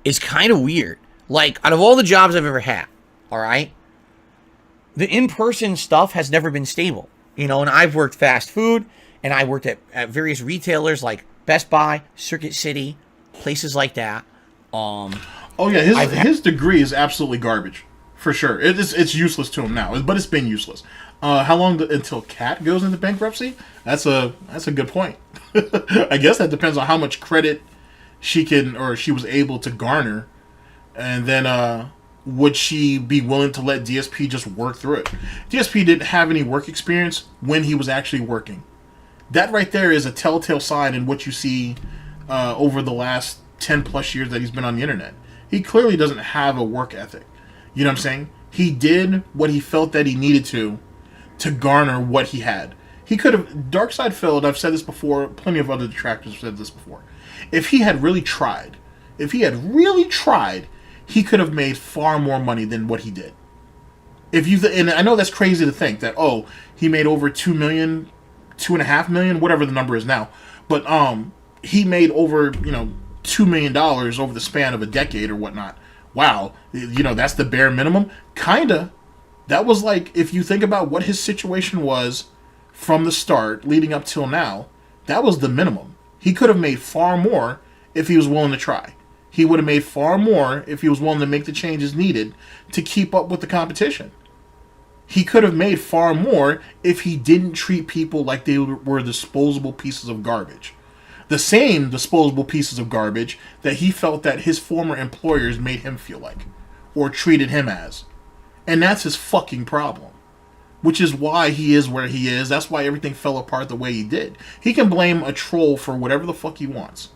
Speaker 2: is kind of weird. Like, out of all the jobs I've ever had, all right, the in-person stuff has never been stable. You know, and I've worked fast food, and I worked at various retailers like Best Buy, Circuit City, places like that.
Speaker 1: Oh yeah, his degree is absolutely garbage, for sure. It's useless to him now, but it's been useless. How long until Cat goes into bankruptcy? That's a good point. I guess that depends on how much credit she was able to garner, and then would she be willing to let DSP just work through it? DSP didn't have any work experience when he was actually working. That right there is a telltale sign in what you see over the last 10 plus years that he's been on the internet. He clearly doesn't have a work ethic. You know what I'm saying? He did what he felt that he needed to garner what he had. He could have... Darkside Phil, and I've said this before, plenty of other detractors have said this before. If he had really tried, he could have made far more money than what he did. And I know that's crazy to think that, oh, he made over 2 million, 2.5 million, whatever the number is now. But he made over, $2 million over the span of a decade or whatnot. Wow, that's the bare minimum? Kinda. That was like, if you think about what his situation was from the start leading up till now, that was the minimum. He could have made far more if he was willing to try. He would have made far more if he was willing to make the changes needed to keep up with the competition. He could have made far more if he didn't treat people like they were disposable pieces of garbage. The same disposable pieces of garbage that he felt that his former employers made him feel like, or treated him as. And that's his fucking problem. Which is why he is where he is. That's why everything fell apart the way he did. He can blame a troll for whatever the fuck he wants.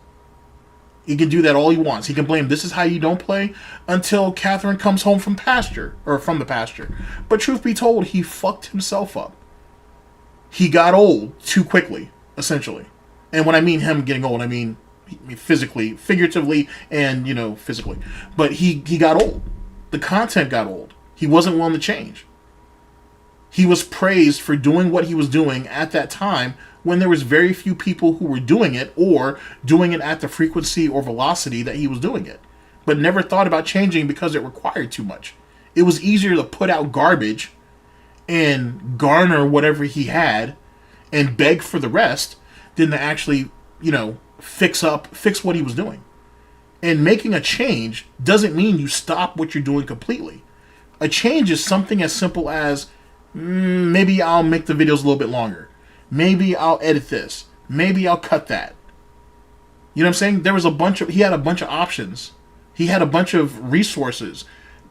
Speaker 1: He can do that all he wants. He can blame this is how you don't play until Catherine comes home from the pasture. But truth be told, he fucked himself up. He got old too quickly, essentially. And when I mean him getting old, I mean physically, figuratively, and, physically. But he got old. The content got old. He wasn't willing to change. He was praised for doing what he was doing at that time when there was very few people who were doing it or doing it at the frequency or velocity that he was doing it, but never thought about changing because it required too much. It was easier to put out garbage and garner whatever he had and beg for the rest than to actually, fix what he was doing. And making a change doesn't mean you stop what you're doing completely. A change is something as simple as, maybe I'll make the videos a little bit longer. Maybe I'll edit this. Maybe I'll cut that. You know what I'm saying? He had a bunch of options. He had a bunch of resources,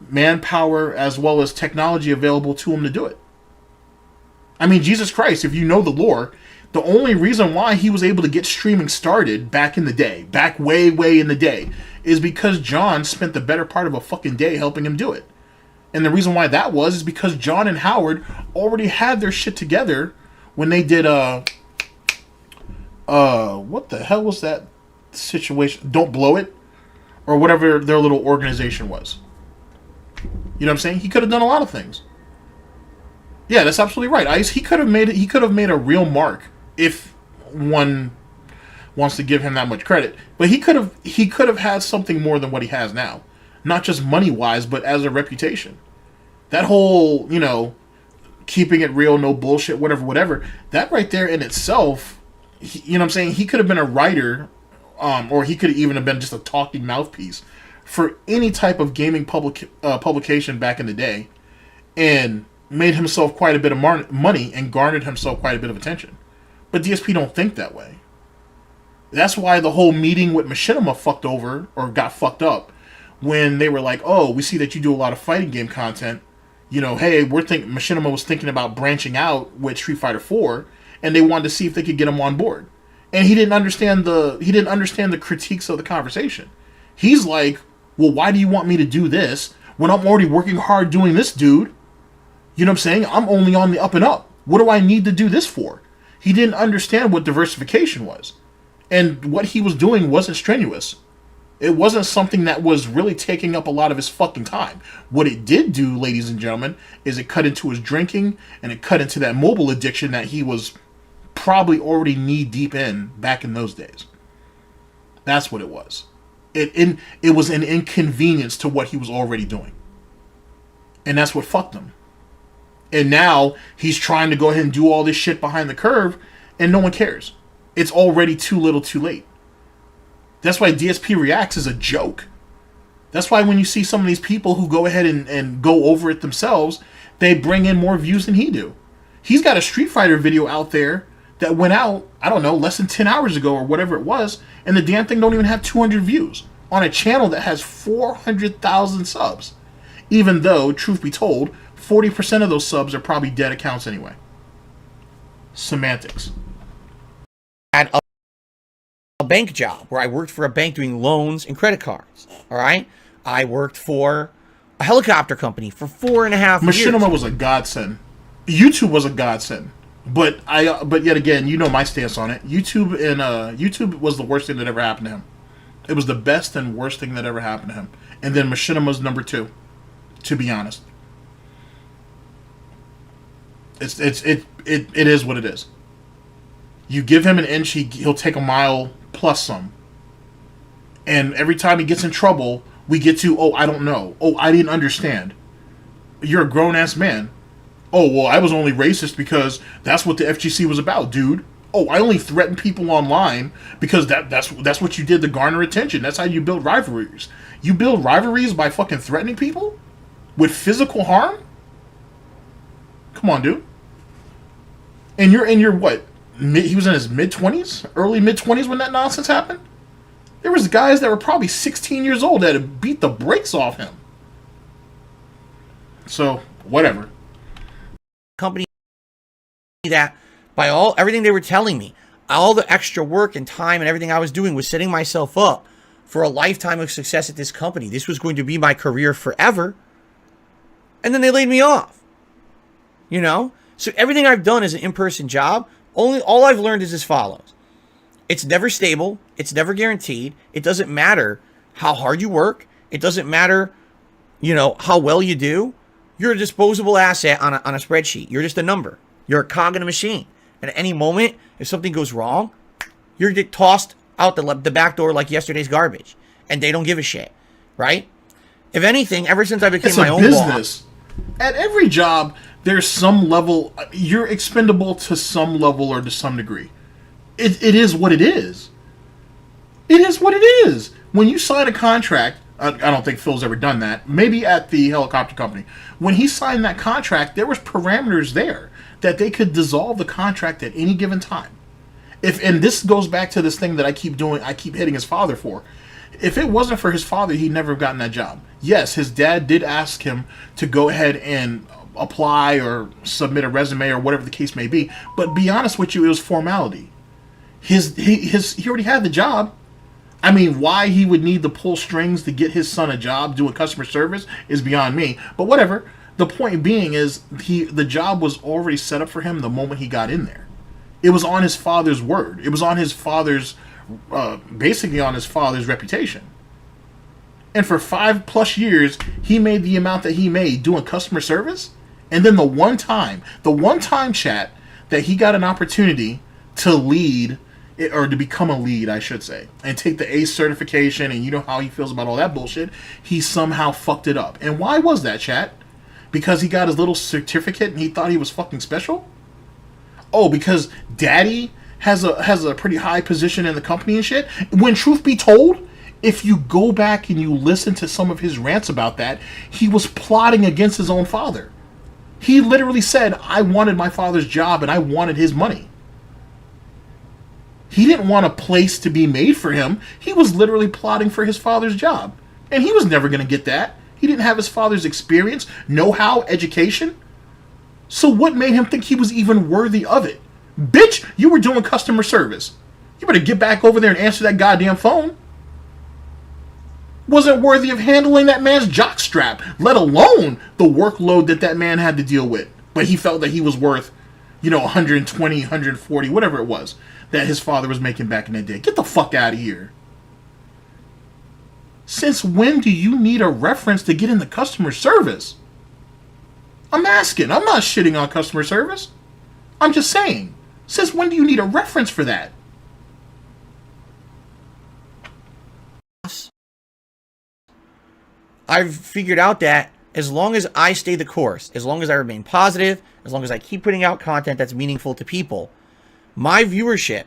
Speaker 1: manpower, as well as technology available to him to do it. I mean, Jesus Christ, if you know the lore, the only reason why he was able to get streaming started back in the day, back way, way in the day, is because John spent the better part of a fucking day helping him do it. And the reason why that was is because John and Howard already had their shit together when they did what the hell was that situation? Don't Blow It, or whatever their little organization was. You know what I'm saying? He could have done a lot of things. Yeah, that's absolutely right, Ice. He could have made a real mark if one wants to give him that much credit. But he could have had something more than what he has now. Not just money-wise, but as a reputation. That whole, keeping it real, no bullshit, whatever, that right there in itself, you know what I'm saying? He could have been a writer, or he could even have been just a talking mouthpiece for any type of gaming publication back in the day, and made himself quite a bit of money and garnered himself quite a bit of attention. But DSP don't think that way. That's why the whole meeting with Machinima got fucked up. When they were like, oh, we see that you do a lot of fighting game content. Hey, Machinima was thinking about branching out with Street Fighter 4, and they wanted to see if they could get him on board. And he didn't understand the critiques of the conversation. He's like, well, why do you want me to do this when I'm already working hard doing this, dude? You know what I'm saying? I'm only on the up and up. What do I need to do this for? He didn't understand what diversification was. And what he was doing wasn't strenuous. It wasn't something that was really taking up a lot of his fucking time. What it did do, ladies and gentlemen, is it cut into his drinking, and it cut into that mobile addiction that he was probably already knee deep in back in those days. That's what it was. It was an inconvenience to what he was already doing. And that's what fucked him. And now he's trying to go ahead and do all this shit behind the curve, and no one cares. It's already too little too late. That's why DSP Reacts is a joke. That's why when you see some of these people who go ahead and go over it themselves, they bring in more views than he do. He's got a Street Fighter video out there that went out, I don't know, less than 10 hours ago or whatever it was, and the damn thing don't even have 200 views on a channel that has 400,000 subs. Even though, truth be told, 40% of those subs are probably dead accounts anyway. Semantics.
Speaker 2: Had a bank job where I worked for a bank doing loans and credit cards. All right, I worked for a helicopter company for 4.5 years.
Speaker 1: Machinima was a godsend. YouTube was a godsend. But yet again, you know my stance on it. YouTube was the worst thing that ever happened to him. It was the best and worst thing that ever happened to him. And then Machinima's number 2, to be honest. It is what it is. You give him an inch, he'll take a mile plus some. And every time he gets in trouble, we get to, oh, I don't know. Oh, I didn't understand. You're a grown-ass man. Oh, well, I was only racist because that's what the FGC was about, dude. Oh, I only threatened people online because that's what you did to garner attention. That's how you build rivalries. You build rivalries by fucking threatening people? With physical harm? Come on, dude. And you're in your what? He was in his mid-20s? Early mid-20s when that nonsense happened? There was guys that were probably 16 years old that had beat the brakes off him. So, whatever.
Speaker 2: Company that by everything they were telling me, all the extra work and time and everything I was doing was setting myself up for a lifetime of success at this company. This was going to be my career forever. And then they laid me off. You know? So everything I've done as an in-person job, all I've learned is as follows. It's never stable. It's never guaranteed. It doesn't matter how hard you work. It doesn't matter, how well you do. You're a disposable asset on a spreadsheet. You're just a number. You're a cog in a machine. And at any moment, if something goes wrong, you're get tossed out the back door like yesterday's garbage. And they don't give a shit. Right? If anything, ever since I became my own boss.
Speaker 1: At every job, there's some level, you're expendable to some level or to some degree. It is what it is. It is what it is. When you sign a contract, I don't think Phil's ever done that. Maybe at the helicopter company. When he signed that contract, there was parameters there that they could dissolve the contract at any given time. And this goes back to this thing that I keep doing, I keep hitting his father for. If it wasn't for his father, he'd never have gotten that job. Yes, his dad did ask him to go ahead and apply or submit a resume or whatever the case may be. But be honest with you, it was formality. He already had the job. I mean, why he would need to pull strings to get his son a job doing customer service is beyond me. But whatever. The point being is the job was already set up for him the moment he got in there. It was on his father's word. It was on his father's, basically on his father's reputation. And for 5+ years, he made the amount that he made doing customer service. And then the one time chat that he got an opportunity to lead, or to become a lead, I should say, and take the ACE certification, and you know how he feels about all that bullshit, he somehow fucked it up. And why was that, chat? Because he got his little certificate and he thought he was fucking special? Oh, because daddy has a pretty high position in the company and shit? When truth be told, if you go back and you listen to some of his rants about that, he was plotting against his own father. He literally said, I wanted my father's job and I wanted his money. He didn't want a place to be made for him. He was literally plotting for his father's job. And he was never going to get that. He didn't have his father's experience, know-how, education. So what made him think he was even worthy of it? Bitch, you were doing customer service. You better get back over there and answer that goddamn phone. Wasn't worthy of handling that man's jockstrap, let alone the workload that man had to deal with. But he felt that he was worth, 120, 140, whatever it was that his father was making back in the day. Get the fuck out of here. Since when do you need a reference to get into customer service? I'm asking. I'm not shitting on customer service. I'm just saying. Since when do you need a reference for that?
Speaker 2: I've figured out that as long as I stay the course, as long as I remain positive, as long as I keep putting out content that's meaningful to people, my viewership,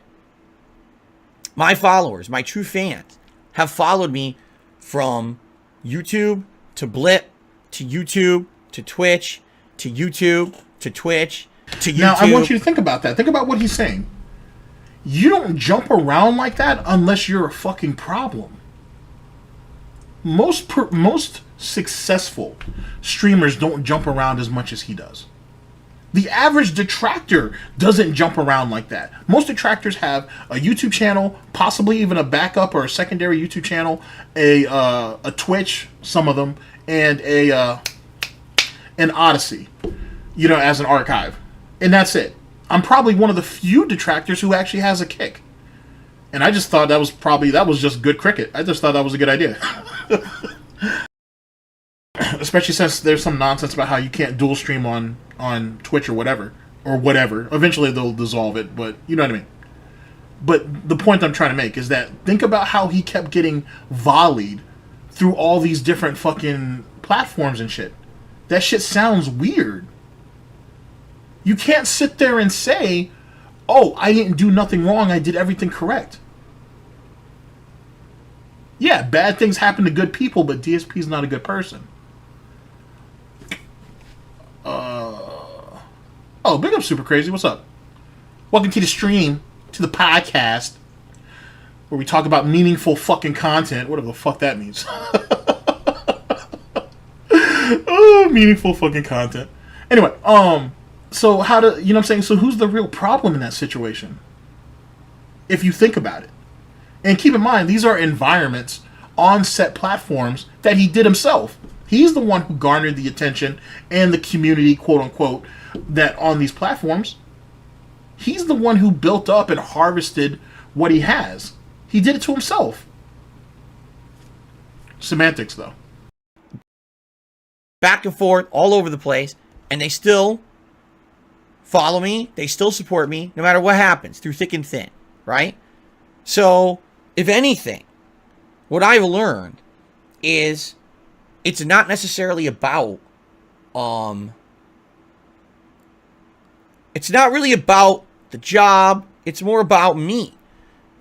Speaker 2: my followers, my true fans have followed me from YouTube to Blip to YouTube to Twitch to YouTube to Twitch to YouTube.
Speaker 1: Now, I want you to think about that. Think about what he's saying. You don't jump around like that unless you're a fucking problem. Most successful streamers don't jump around as much as he does. The average detractor doesn't jump around like that. Most detractors have a YouTube channel, possibly even a backup or a secondary YouTube channel, a Twitch, some of them, and an Odyssey, you know, as an archive. And that's it. I'm probably one of the few detractors who actually has a kick. And I just thought that was just good cricket. I just thought that was a good idea. Especially since there's some nonsense about how you can't dual stream on Twitch or whatever. Eventually they'll dissolve it, but you know what I mean. But the point I'm trying to make is that think about how he kept getting volleyed through all these different fucking platforms and shit. That shit sounds weird. You can't sit there and say, oh, I didn't do nothing wrong, I did everything correct. Yeah, bad things happen to good people, but DSP is not a good person. Oh, big up Super Crazy, what's up? Welcome to the stream, to the podcast, where we talk about meaningful fucking content, whatever the fuck that means. Oh, meaningful fucking content. Anyway, so how to, you know what I'm saying? So who's the real problem in that situation? If you think about it. And keep in mind, these are environments on set platforms that he did himself. He's the one who garnered the attention and the community, quote unquote, that on these platforms. He's the one who built up and harvested what he has. He did it to himself. Semantics, though.
Speaker 2: Back and forth, all over the place, and they still follow me, they still support me, no matter what happens, through thick and thin, right? So, if anything, what I've learned is it's not necessarily about, it's not really about the job, it's more about me.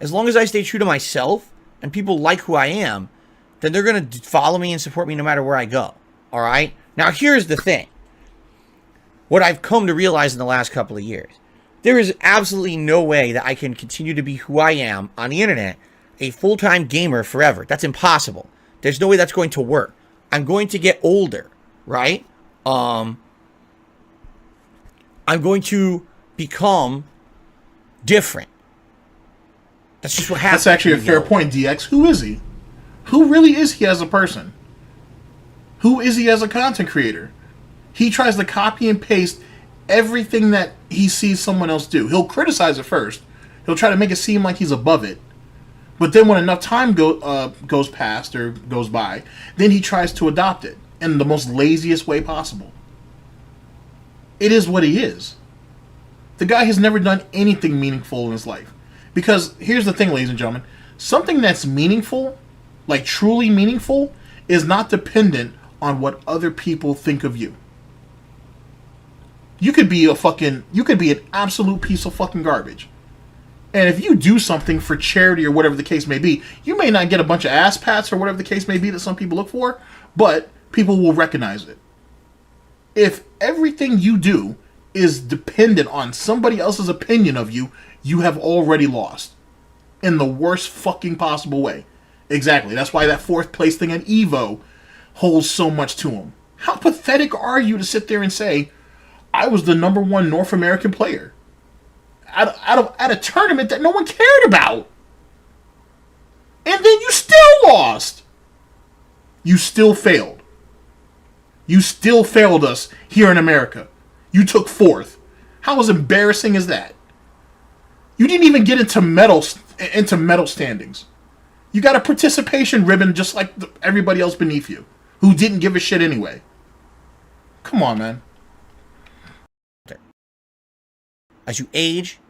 Speaker 2: As long as I stay true to myself, and people like who I am, then they're going to follow me and support me no matter where I go, alright? Now, here's the thing. What I've come to realize in the last couple of years. There is absolutely no way that I can continue to be who I am on the internet, a full-time gamer forever. That's impossible. There's no way that's going to work. I'm going to get older, right? I'm going to become different. That's just what happens.
Speaker 1: That's actually a fair point, DX. Who is he? Who really is he as a person? Who is he as a content creator? He tries to copy and paste everything that he sees someone else do. He'll criticize it first. He'll try to make it seem like he's above it. But then when enough time goes past or goes by, then he tries to adopt it in the most laziest way possible. It is what he is. The guy has never done anything meaningful in his life. Because here's the thing, ladies and gentlemen. Something that's meaningful, like truly meaningful, is not dependent on what other people think of you. You could be an absolute piece of fucking garbage. And if you do something for charity or whatever the case may be, you may not get a bunch of ass pats or whatever the case may be that some people look for, but people will recognize it. If everything you do is dependent on somebody else's opinion of you, you have already lost. In the worst fucking possible way. Exactly. That's why that 4th place thing at EVO holds so much to him. How pathetic are you to sit there and say, I was the #1 North American player at a tournament that no one cared about. And then you still lost. You still failed. You still failed us here in America. You took 4th. How as embarrassing is that? You didn't even get into medal standings. You got a participation ribbon just like everybody else beneath you, who didn't give a shit anyway. Come on, man.
Speaker 2: As you age,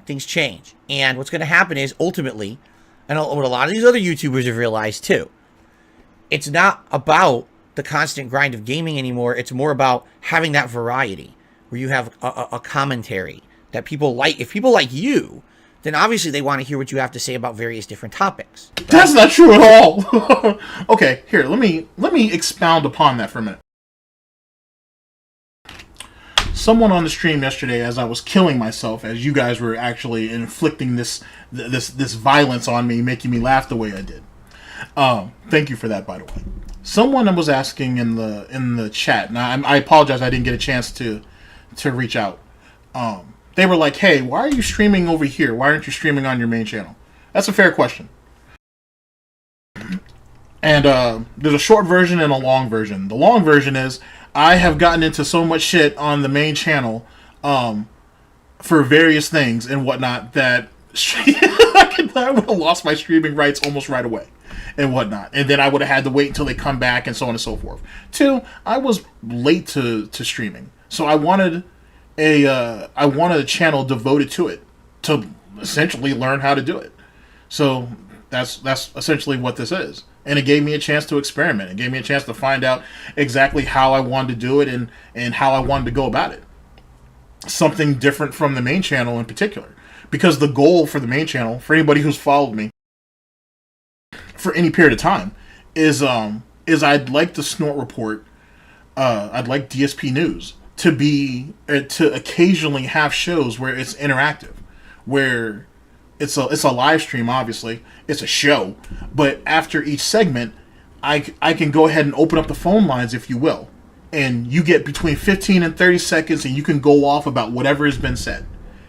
Speaker 2: things change. And what's going to happen is, ultimately, and what a lot of these other YouTubers have realized too, it's not about the constant grind of gaming anymore. It's more about having that variety where you have a commentary that people like. If people like you, then obviously they want to hear what you have to say about various different topics. Right?
Speaker 1: That's not true at all. Okay, here, let me expound upon that for a minute. Someone on the stream yesterday, as I was killing myself, as you guys were actually inflicting this violence on me, making me laugh the way I did. Thank you for that, by the way. Someone was asking in the chat, and I apologize, I didn't get a chance to reach out. They were like, "Hey, why are you streaming over here? Why aren't you streaming on your main channel?" That's a fair question. And there's a short version and a long version. The long version is, I have gotten into so much shit on the main channel for various things and whatnot that I would have lost my streaming rights almost right away and whatnot. And then I would have had to wait until they come back and so on and so forth. 2, I was late to streaming. So I wanted a channel devoted to it to essentially learn how to do it. So that's essentially what this is. And it gave me a chance to experiment. It gave me a chance to find out exactly how I wanted to do it and how I wanted to go about it. Something different from the main channel in particular. Because the goal for the main channel, for anybody who's followed me for any period of time, is I'd like the Snort Report, I'd like DSP News to occasionally have shows where it's interactive, where it's a live stream, obviously. It's a show. But after each segment, I can go ahead and open up the phone lines, if you will. And you get between 15 and 30 seconds, and you can go off about whatever has been said.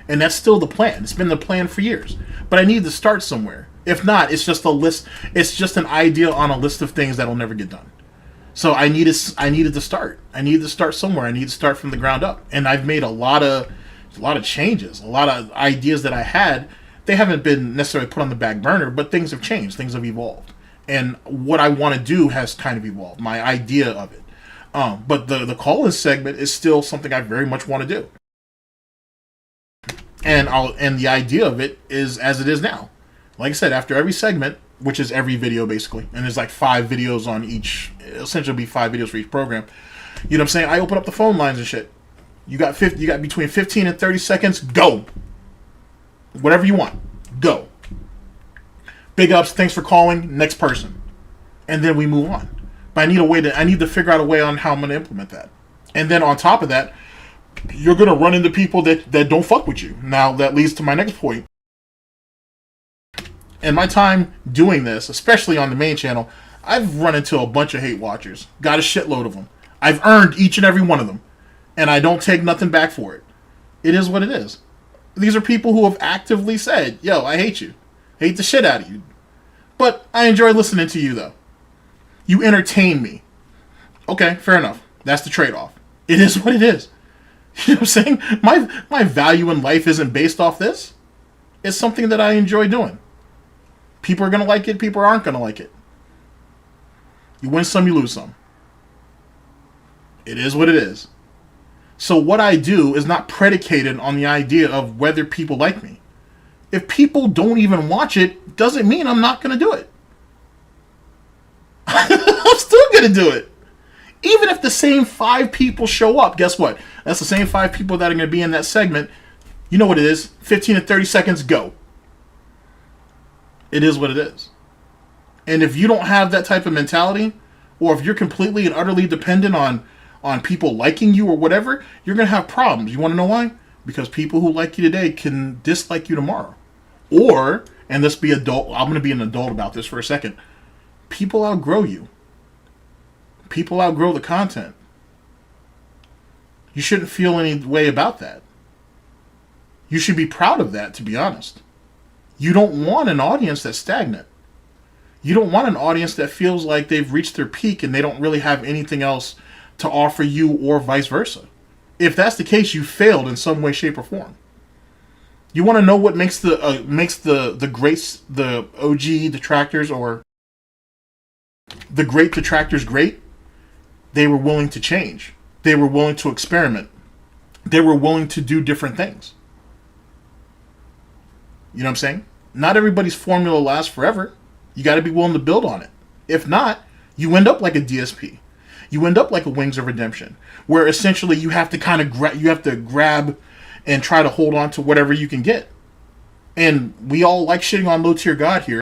Speaker 1: And that's still the plan. It's been the plan for years. But I need to start somewhere. If not, it's just a list. It's just an idea on a list of things that'll never get done. So I needed to start. I needed to start somewhere. I need to start from the ground up. And I've made a lot of changes, a lot of ideas that I had. They haven't been necessarily put on the back burner, but things have changed. Things have evolved. And what I want to do has kind of evolved. My idea of it. But the call-in segment is still something I very much want to do. And the idea of it is as it is now. Like I said, after every segment, which is every video basically, and there's like 5 videos on each, essentially be 5 videos for each program. You know what I'm saying? I open up the phone lines and shit. You got between 15 and 30 seconds, go. Whatever you want, go. Big ups, thanks for calling, next person. And then we move on. But I need to figure out a way on how I'm gonna implement that. And then on top of that, you're gonna run into people that don't fuck with you. Now that leads to my next point. In my time doing this, especially on the main channel, I've run into a bunch of hate watchers. Got a shitload of them. I've earned each and every one of them. And I don't take nothing back for it. It is what it is. These are people who have actively said, yo, I hate you. Hate the shit out of you. But I enjoy listening to you, though. You entertain me. Okay, fair enough. That's the trade-off. It is what it is. You know what I'm saying? My value in life isn't based off this. It's something that I enjoy doing. People are going to like it. People aren't going to like it. You win some, you lose some. It is what it is. So what I do is not predicated on the idea of whether people like me. If people don't even watch it, doesn't mean I'm not going to do it. I'm still going to do it. Even if the same 5 people show up, guess what? That's the same 5 people that are going to be in that segment. You know what it is. 15 to 30 seconds, go. It is what it is. And if you don't have that type of mentality, or if you're completely and utterly dependent on people liking you or whatever, you're going to have problems. You want to know why? Because people who like you today can dislike you tomorrow. Or, and let's be adult, I'm going to be an adult about this for a second. People outgrow you. People outgrow the content. You shouldn't feel any way about that. You should be proud of that, to be honest. You don't want an audience that's stagnant. You don't want an audience that feels like they've reached their peak and they don't really have anything else to offer you, or vice versa. If that's the case, you failed in some way, shape, or form. You want to know what makes the greats, the OG detractors, or the great detractors great? They were willing to change. They were willing to experiment. They were willing to do different things. You know what I'm saying? Not everybody's formula lasts forever. You got to be willing to build on it. If not, you end up like a DSP. you end up like a Wings of Redemption, where essentially you have to kind of grab and try to hold on to whatever you can get. And we all like shitting on low tier God here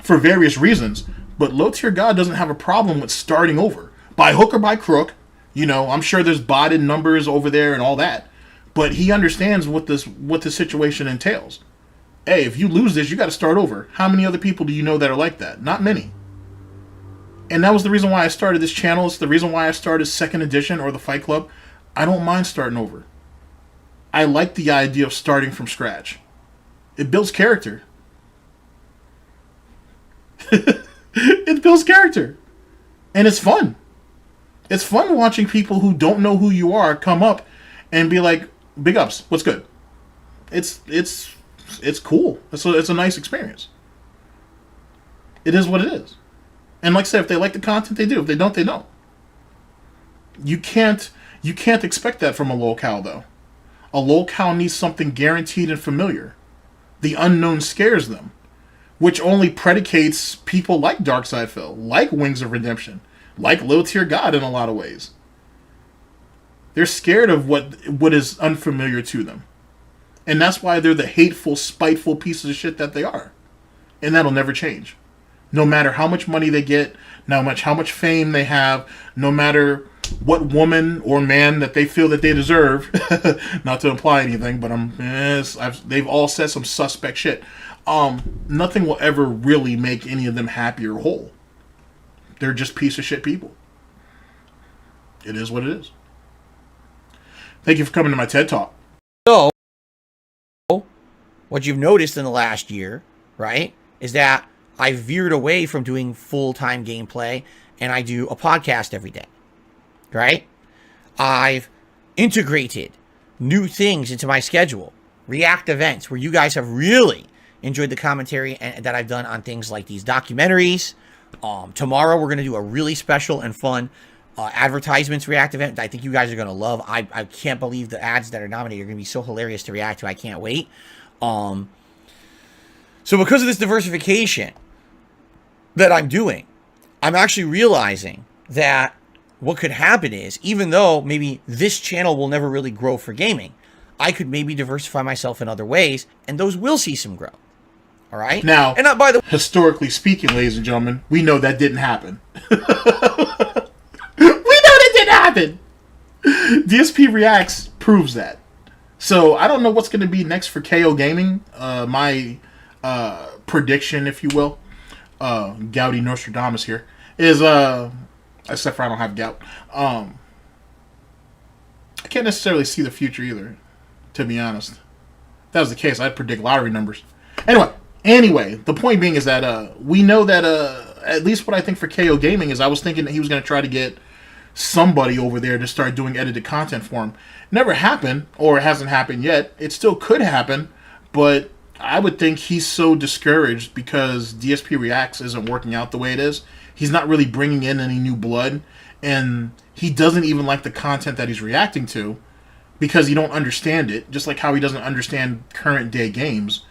Speaker 1: for various reasons, but low tier God doesn't have a problem with starting over by hook or by crook. You know, I'm sure there's botted numbers over there and all that, but he understands what the situation entails. Hey, if you lose this, you got to start over. How many other people do you know that are like that? Not many. And that was the reason why I started this channel. It's the reason why I started Second Edition or the Fight Club. I don't mind starting over. I like the idea of starting from scratch. It builds character. It builds character. And it's fun. It's fun watching people who don't know who you are come up and be like, big ups, what's good? It's cool. It's a nice experience. It is what it is. And like I said, if they like the content, they do. If they don't, they don't. You can't expect that from a locale, though. A locale needs something guaranteed and familiar. The unknown scares them, which only predicates people like Darkside Phil, like Wings of Redemption, like Low Tier God in a lot of ways. They're scared of what is unfamiliar to them. And that's why they're the hateful, spiteful pieces of shit that they are. And that'll never change. No matter how much money they get, how much fame they have, no matter what woman or man that they feel that they deserve, not to imply anything, but they've all said some suspect shit. Nothing will ever really make any of them happy or whole. They're just piece of shit people. It is what it is. Thank you for coming to my TED Talk.
Speaker 2: So, what you've noticed in the last year, right, is that I veered away from doing full-time gameplay, and I do a podcast every day, right? I've integrated new things into my schedule, React events, where you guys have really enjoyed the commentary that I've done on things like these documentaries. Tomorrow, we're going to do a really special and fun advertisements React event that I think you guys are going to love. I can't believe the ads that are nominated are going to be so hilarious to react to. I can't wait. So because of this diversification that I'm doing, I'm actually realizing that what could happen is, even though maybe this channel will never really grow for gaming, I could maybe diversify myself in other ways, and those will see some growth. All right?
Speaker 1: Now,
Speaker 2: and by the way,
Speaker 1: historically speaking, ladies and gentlemen, we know that didn't happen. We know that didn't happen. DSP Reacts proves that. So I don't know what's going to be next for KO Gaming. My prediction, if you will, Gouty Nostradamus here, is, except for I don't have gout, I can't necessarily see the future either, to be honest. If that was the case, I'd predict lottery numbers. Anyway, the point being is that we know that, at least what I think for KO Gaming is, I was thinking that he was going to try to get somebody over there to start doing edited content for him. Never happened, or it hasn't happened yet. It still could happen, but I would think he's so discouraged because DSP Reacts isn't working out the way it is. He's not really bringing in any new blood, and he doesn't even like the content that he's reacting to because he don't understand it, just like how he doesn't understand current day games.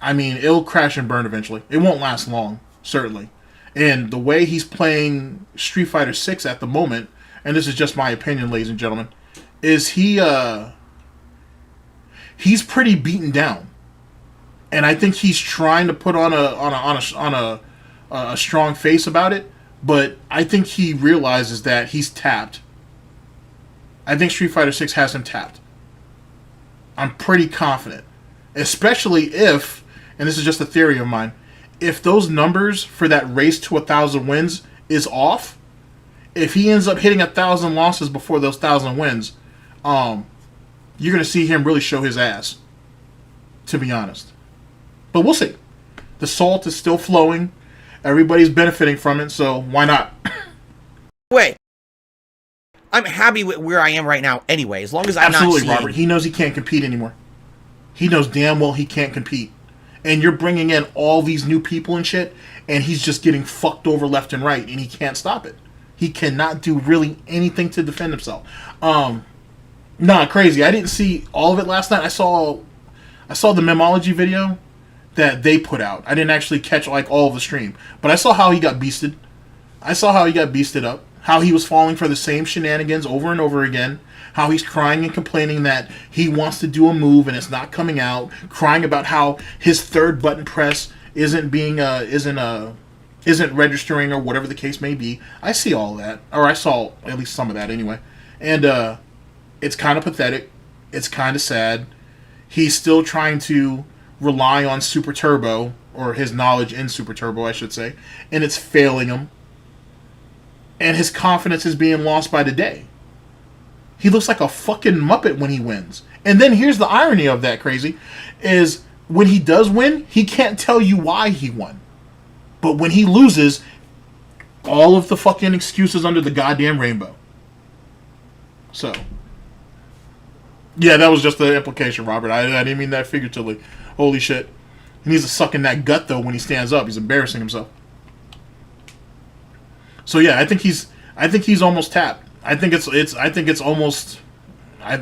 Speaker 1: I mean, it'll crash and burn eventually. It won't last long, certainly. And the way he's playing Street Fighter 6 at the moment, and this is just my opinion, ladies and gentlemen, is he's pretty beaten down. And I think he's trying to put on a strong face about it, but I think he realizes that he's tapped. I think Street Fighter 6 has him tapped. I'm pretty confident. Especially if, and this is just a theory of mine, if those numbers for that race to 1,000 wins is off, if he ends up hitting 1,000 losses before those 1,000 wins, you're going to see him really show his ass, to be honest. But we'll see. The salt is still flowing. Everybody's benefiting from it, so why not?
Speaker 2: Wait. I'm happy with where I am right now anyway, as long as I'm
Speaker 1: Absolutely,
Speaker 2: not seeing...
Speaker 1: Robert. He knows he can't compete anymore. He knows damn well he can't compete. And you're bringing in all these new people and shit, and he's just getting fucked over left and right, and he can't stop it. He cannot do really anything to defend himself. Crazy. I didn't see all of it last night. I saw the Memology video that they put out. I didn't actually catch like all of the stream, but I saw how he got beasted. I saw how he got beasted up, how he was falling for the same shenanigans over and over again, how he's crying and complaining that he wants to do a move and it's not coming out, crying about how his third button press isn't registering or whatever the case may be. I see all that, or I saw at least some of that anyway, and it's kind of pathetic. It's kind of sad. He's still trying to rely on Super Turbo, or his knowledge in Super Turbo, I should say, and it's failing him. And his confidence is being lost by the day. He looks like a fucking Muppet when he wins. And then here's the irony of that, crazy, is when he does win, he can't tell you why he won. But when he loses, all of the fucking excuses under the goddamn rainbow. So, yeah, that was just the implication, Robert. I didn't mean that figuratively. Holy shit. He needs to suck in that gut, though, when he stands up. He's embarrassing himself. So yeah, I think he's almost tapped. I think it's almost a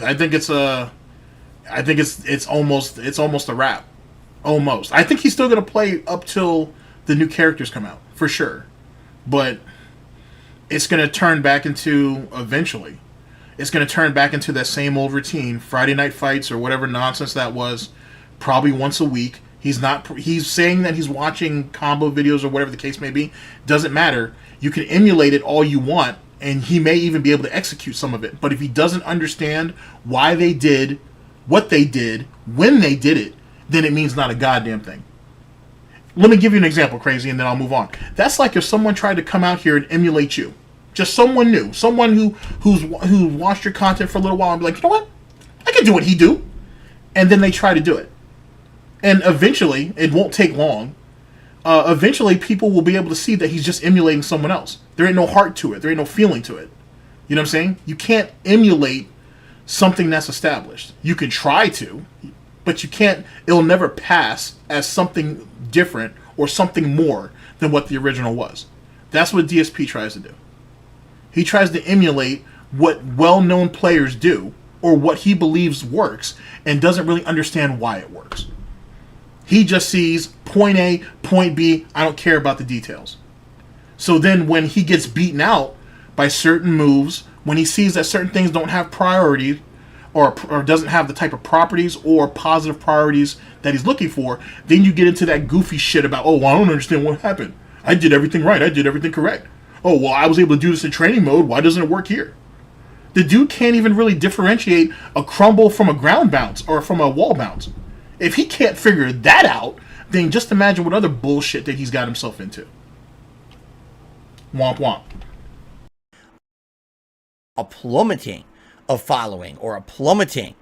Speaker 1: wrap. Almost. I think he's still gonna play up till the new characters come out, for sure. But it's gonna turn back into eventually. It's gonna turn back into that same old routine, Friday night fights or whatever nonsense that was, probably once a week. He's saying that he's watching combo videos or whatever the case may be. Doesn't matter. You can emulate it all you want, and he may even be able to execute some of it. But if he doesn't understand why they did what they did, when they did it, then it means not a goddamn thing. Let me give you an example, crazy, and then I'll move on. That's like if someone tried to come out here and emulate you. Just someone new. Someone who watched your content for a little while and be like, you know what? I can do what he do. And then they try to do it. And eventually, it won't take long, eventually people will be able to see that he's just emulating someone else. There ain't no heart to it. There ain't no feeling to it. You know what I'm saying? You can't emulate something that's established. You can try to, but you can't. It'll never pass as something different or something more than what the original was. That's what DSP tries to do. He tries to emulate what well-known players do or what he believes works and doesn't really understand why it works. He just sees point A, point B, I don't care about the details. So then when he gets beaten out by certain moves, when he sees that certain things don't have priority or doesn't have the type of properties or positive priorities that he's looking for, then you get into that goofy shit about, oh, well, I don't understand what happened. I did everything right. I did everything correct. Oh, well, I was able to do this in training mode. Why doesn't it work here? The dude can't even really differentiate a crumble from a ground bounce or from a wall bounce. If he can't figure that out, then just imagine what other bullshit that he's got himself into. Womp womp.
Speaker 2: A plummeting of following or a plummeting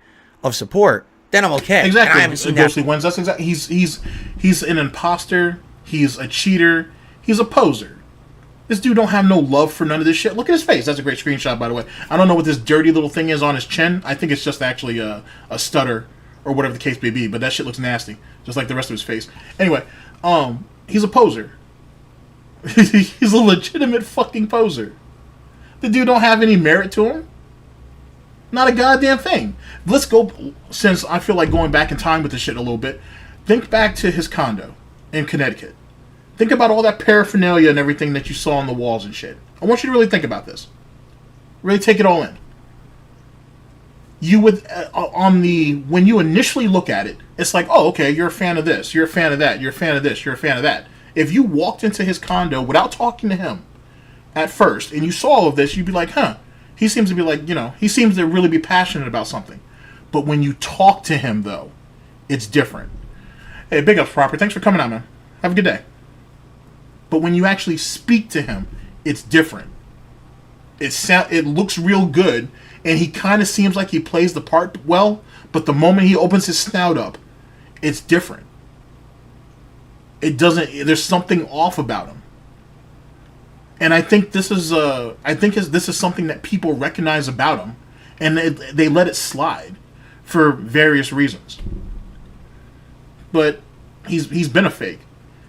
Speaker 2: of support, then I'm okay.
Speaker 1: Exactly.
Speaker 2: And I haven't seen that.
Speaker 1: Wins. That's exactly. He's an imposter. He's a cheater. He's a poser. This dude don't have no love for none of this shit. Look at his face. That's a great screenshot, by the way. I don't know what this dirty little thing is on his chin. I think it's just actually a stutter or whatever the case may be. But that shit looks nasty, just like the rest of his face. Anyway, he's a poser. He's a legitimate fucking poser. The dude don't have any merit to him. Not a goddamn thing. Let's go, since I feel like going back in time with this shit a little bit. Think back to his condo in Connecticut. Think about all that paraphernalia and everything that you saw on the walls and shit. I want you to really think about this. Really take it all in. You would, when you initially look at it, it's like, oh, okay, you're a fan of this, you're a fan of that, you're a fan of this, you're a fan of that. If you walked into his condo without talking to him at first, and you saw all of this, you'd be like, huh, he seems to be like, he seems to really be passionate about something. But when you talk to him, though, it's different. Hey, big ups, Proper. Thanks for coming out, man. Have a good day. But when you actually speak to him, it's different. It looks real good, and he kind of seems like he plays the part well, but the moment he opens his snout up, it's different. There's something off about him. And I think this is something that people recognize about him, and they let it slide for various reasons. But he's been a fake.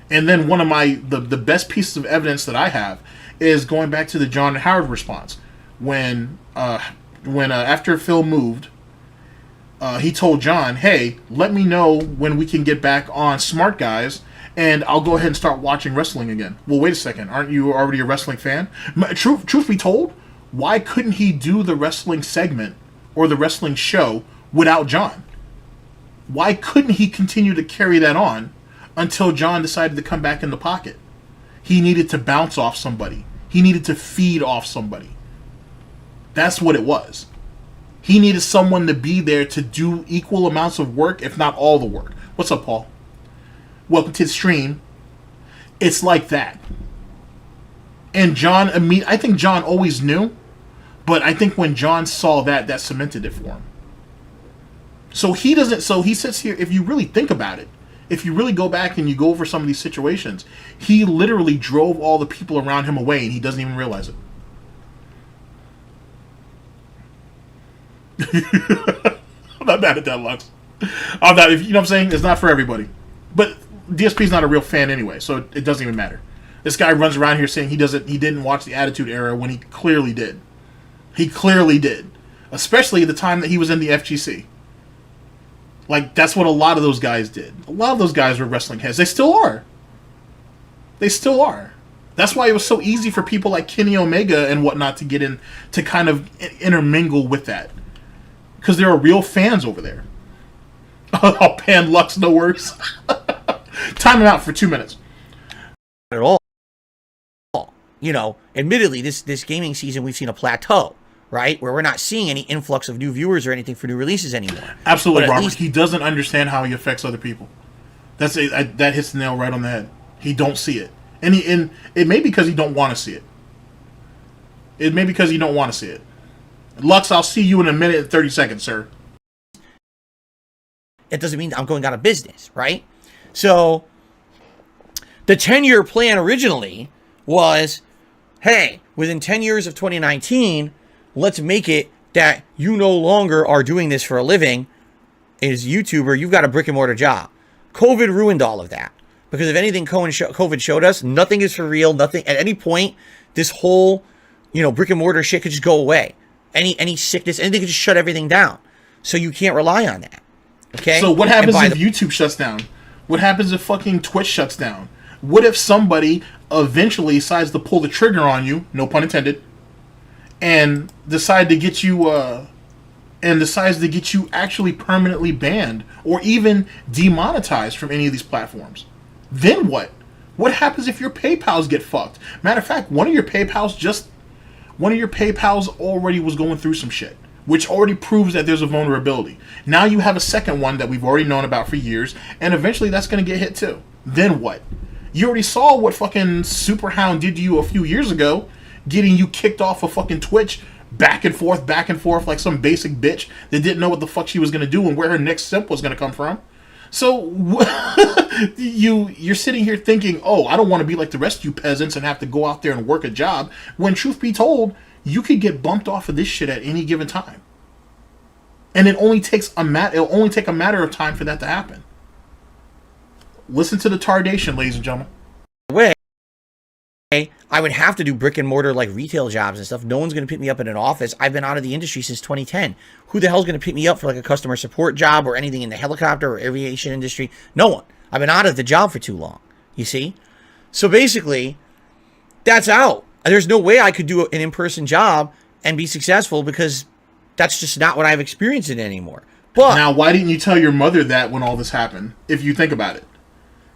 Speaker 1: And then one of the best pieces of evidence that I have is going back to the John Howard response when after Phil moved, he told John, "Hey, let me know when we can get back on Smart Guys, and I'll go ahead and start watching wrestling again. Well, wait a second. Aren't you already a wrestling fan? Truth be told, why couldn't he do the wrestling segment or the wrestling show without John? Why couldn't he continue to carry that on until John decided to come back in the pocket? He needed to bounce off somebody. He needed to feed off somebody. That's what it was. He needed someone to be there to do equal amounts of work, if not all the work. What's up, Paul? Welcome to the stream. It's like that. And John, I think John always knew, but I think when John saw that, that cemented it for him. So he sits here, if you really think about it, if you really go back and you go over some of these situations, he literally drove all the people around him away and he doesn't even realize it. I'm not mad at that, Lux. I'm not, you know what I'm saying? It's not for everybody. But DSP's not a real fan anyway, so it doesn't even matter. This guy runs around here saying he didn't watch the Attitude Era when he clearly did. He clearly did. Especially the time that he was in the FGC. Like, that's what a lot of those guys did. A lot of those guys were wrestling heads. They still are. They still are. That's why it was so easy for people like Kenny Omega and whatnot to get in, to kind of intermingle with that. Because there are real fans over there. Oh, Pan Lux, no worse. Time him out for 2 minutes.
Speaker 2: At all. You know, admittedly, this gaming season, we've seen a plateau, right? Where we're not seeing any influx of new viewers or anything for new releases anymore.
Speaker 1: Absolutely, Robert. He doesn't understand how he affects other people. That hits the nail right on the head. He don't see it. And it may be because he don't want to see it. It may be because he don't want to see it. Lux, I'll see you in a minute and 30 seconds, sir.
Speaker 2: It doesn't mean I'm going out of business, right? So, the 10-year plan originally was, hey, within 10 years of 2019, let's make it that you no longer are doing this for a living as a YouTuber. You've got a brick-and-mortar job. COVID ruined all of that. Because if anything COVID showed us, nothing is for real. Nothing, at any point, this whole, brick-and-mortar shit could just go away. Any sickness, anything could just shut everything down. So you can't rely on that. Okay?
Speaker 1: So what happens if YouTube shuts down? What happens if fucking Twitch shuts down? What if somebody eventually decides to pull the trigger on you, no pun intended, and decides to get you actually permanently banned or even demonetized from any of these platforms? Then what? What happens if your PayPals get fucked? Matter of fact, one of your PayPals already was going through some shit, which already proves that there's a vulnerability. Now you have a second one that we've already known about for years, and eventually that's going to get hit too. Then what? You already saw what fucking Superhound did to you a few years ago, getting you kicked off of fucking Twitch back and forth like some basic bitch that didn't know what the fuck she was going to do and where her next simp was going to come from. So you're sitting here thinking, oh, I don't want to be like the rest of you peasants and have to go out there and work a job, when truth be told, you could get bumped off of this shit at any given time. And it'll only take a matter of time for that to happen. Listen to the tardation, ladies and gentlemen.
Speaker 2: I would have to do brick and mortar like retail jobs and stuff. No one's going to pick me up in an office. I've been out of the industry since 2010. Who the hell's going to pick me up for like a customer support job or anything in the helicopter or aviation industry? No one. I've been out of the job for too long. You see? So basically, that's out. There's no way I could do an in-person job and be successful because that's just not what I've experienced it anymore. But
Speaker 1: now, why didn't you tell your mother that when all this happened, if you think about it?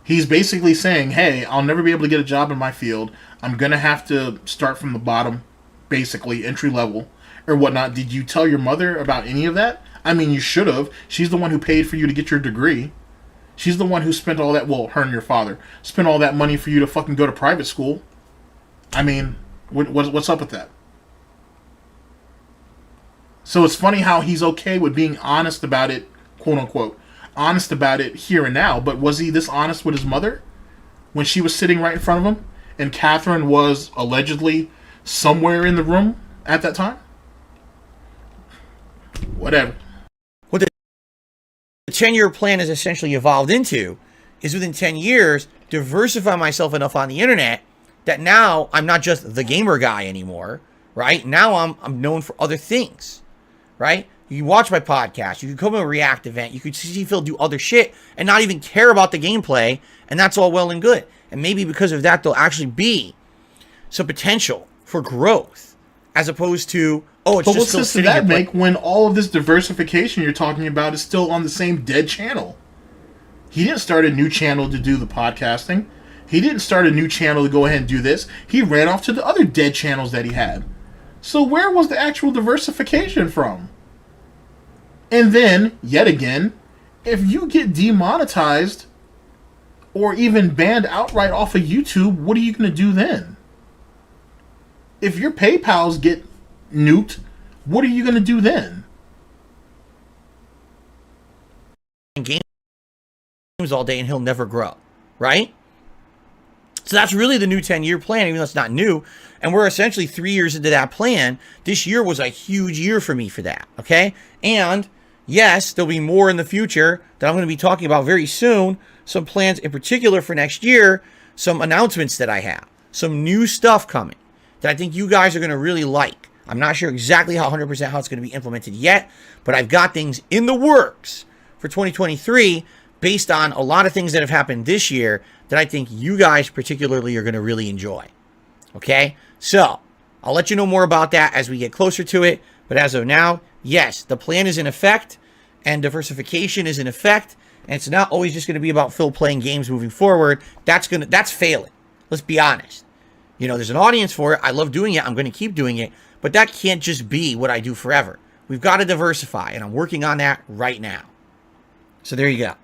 Speaker 1: He's basically saying, hey, I'll never be able to get a job in my field. I'm going to have to start from the bottom, basically, entry level, or whatnot. Did you tell your mother about any of that? I mean, you should have. She's the one who paid for you to get your degree. She's the one who spent all that, well, her and your father, spent all that money for you to fucking go to private school. I mean, what's up with that? So it's funny how he's okay with being honest about it, quote unquote. Honest about it here and now, but was he this honest with his mother when she was sitting right in front of him and Catherine was allegedly somewhere in the room at that time? Whatever.
Speaker 2: What the 10-year plan has essentially evolved into is within 10 years, diversify myself enough on the internet that now I'm not just the gamer guy anymore, right? Now I'm known for other things, right? You can watch my podcast. You can come to a React event. You can see Phil do other shit and not even care about the gameplay. And that's all well and good. And maybe because of that, there'll actually be some potential for growth as opposed to, oh, it's
Speaker 1: but
Speaker 2: just still sitting
Speaker 1: that
Speaker 2: here.
Speaker 1: Make when all of this diversification you're talking about is still on the same dead channel? He didn't start a new channel to do the podcasting. He didn't start a new channel to go ahead and do this. He ran off to the other dead channels that he had. So where was the actual diversification from? And then, yet again, if you get demonetized or even banned outright off of YouTube, what are you going to do then? If your PayPals get nuked, what are you going to do then?
Speaker 2: Games all day and he'll never grow, right? So that's really the new 10-year plan, even though it's not new. And we're essentially 3 years into that plan. This year was a huge year for me for that, okay? And yes, there'll be more in the future that I'm going to be talking about very soon. Some plans in particular for next year, some announcements that I have, some new stuff coming that I think you guys are going to really like. I'm not sure exactly how 100% how it's going to be implemented yet, but I've got things in the works for 2023 based on a lot of things that have happened this year that I think you guys particularly are going to really enjoy. Okay? So, I'll let you know more about that as we get closer to it, but as of now, yes, the plan is in effect, and diversification is in effect, and it's not always just going to be about Phil playing games moving forward. That's failing. Let's be honest. You know, there's an audience for it. I love doing it. I'm going to keep doing it, but that can't just be what I do forever. We've got to diversify, and I'm working on that right now. So there you go.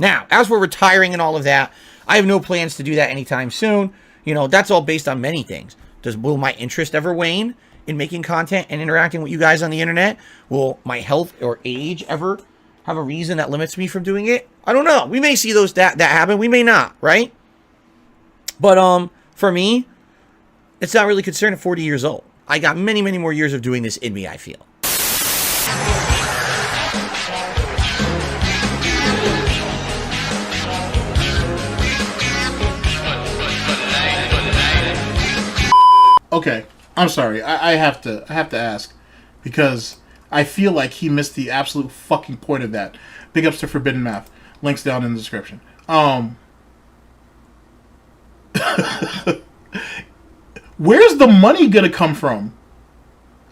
Speaker 2: Now, as we're retiring and all of that, I have no plans to do that anytime soon. You know, that's all based on many things. Will my interest ever wane in making content and interacting with you guys on the internet? Will my health or age ever have a reason that limits me from doing it? I don't know. We may see those that happen. We may not, right? But for me, it's not really concerned at 40 years old. I got many, many more years of doing this in me, I feel.
Speaker 1: Okay, I'm sorry. I have to ask because I feel like he missed the absolute fucking point of that. Big ups to Forbidden Math. Links down in the description. Where's the money gonna come from?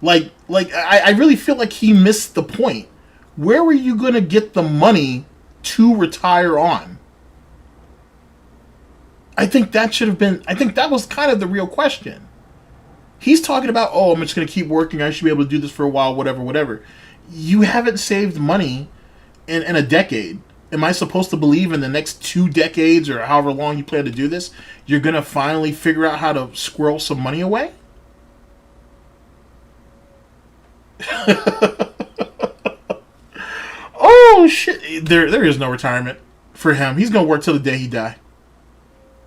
Speaker 1: Like I really feel like he missed the point. Where were you gonna get the money to retire on? I think that was kind of the real question. He's talking about, oh, I'm just going to keep working. I should be able to do this for a while, whatever. You haven't saved money in a decade. Am I supposed to believe in the next 2 decades or however long you plan to do this, you're going to finally figure out how to squirrel some money away? Oh, shit. There is no retirement for him. He's going to work till the day he die.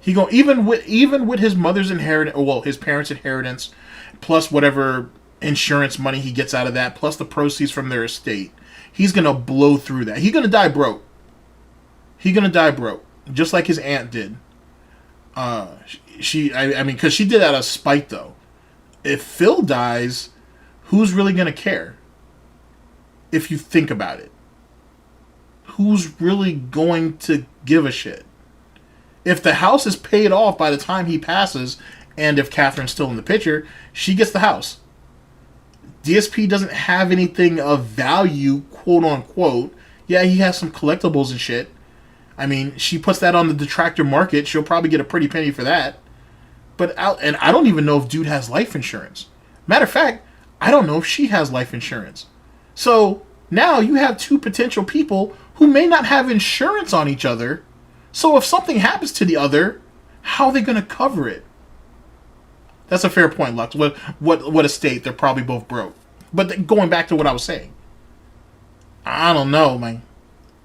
Speaker 1: He go even with his mother's inheritance, well, his parents' inheritance, plus whatever insurance money he gets out of that, plus the proceeds from their estate. He's gonna blow through that. He's gonna die broke. Just like his aunt did. I mean, because she did that out of spite, though. If Phil dies, who's really gonna care? If you think about it, who's really going to give a shit? If the house is paid off by the time he passes, and if Catherine's still in the picture, she gets the house. DSP doesn't have anything of value, quote unquote. Yeah, he has some collectibles and shit. I mean, she puts that on the detractor market. She'll probably get a pretty penny for that. And I don't even know if dude has life insurance. Matter of fact, I don't know if she has life insurance. So now you have 2 potential people who may not have insurance on each other. So if something happens to the other, how are they going to cover it? That's a fair point, Lux. What estate? They're probably both broke. But going back to what I was saying, I don't know, man.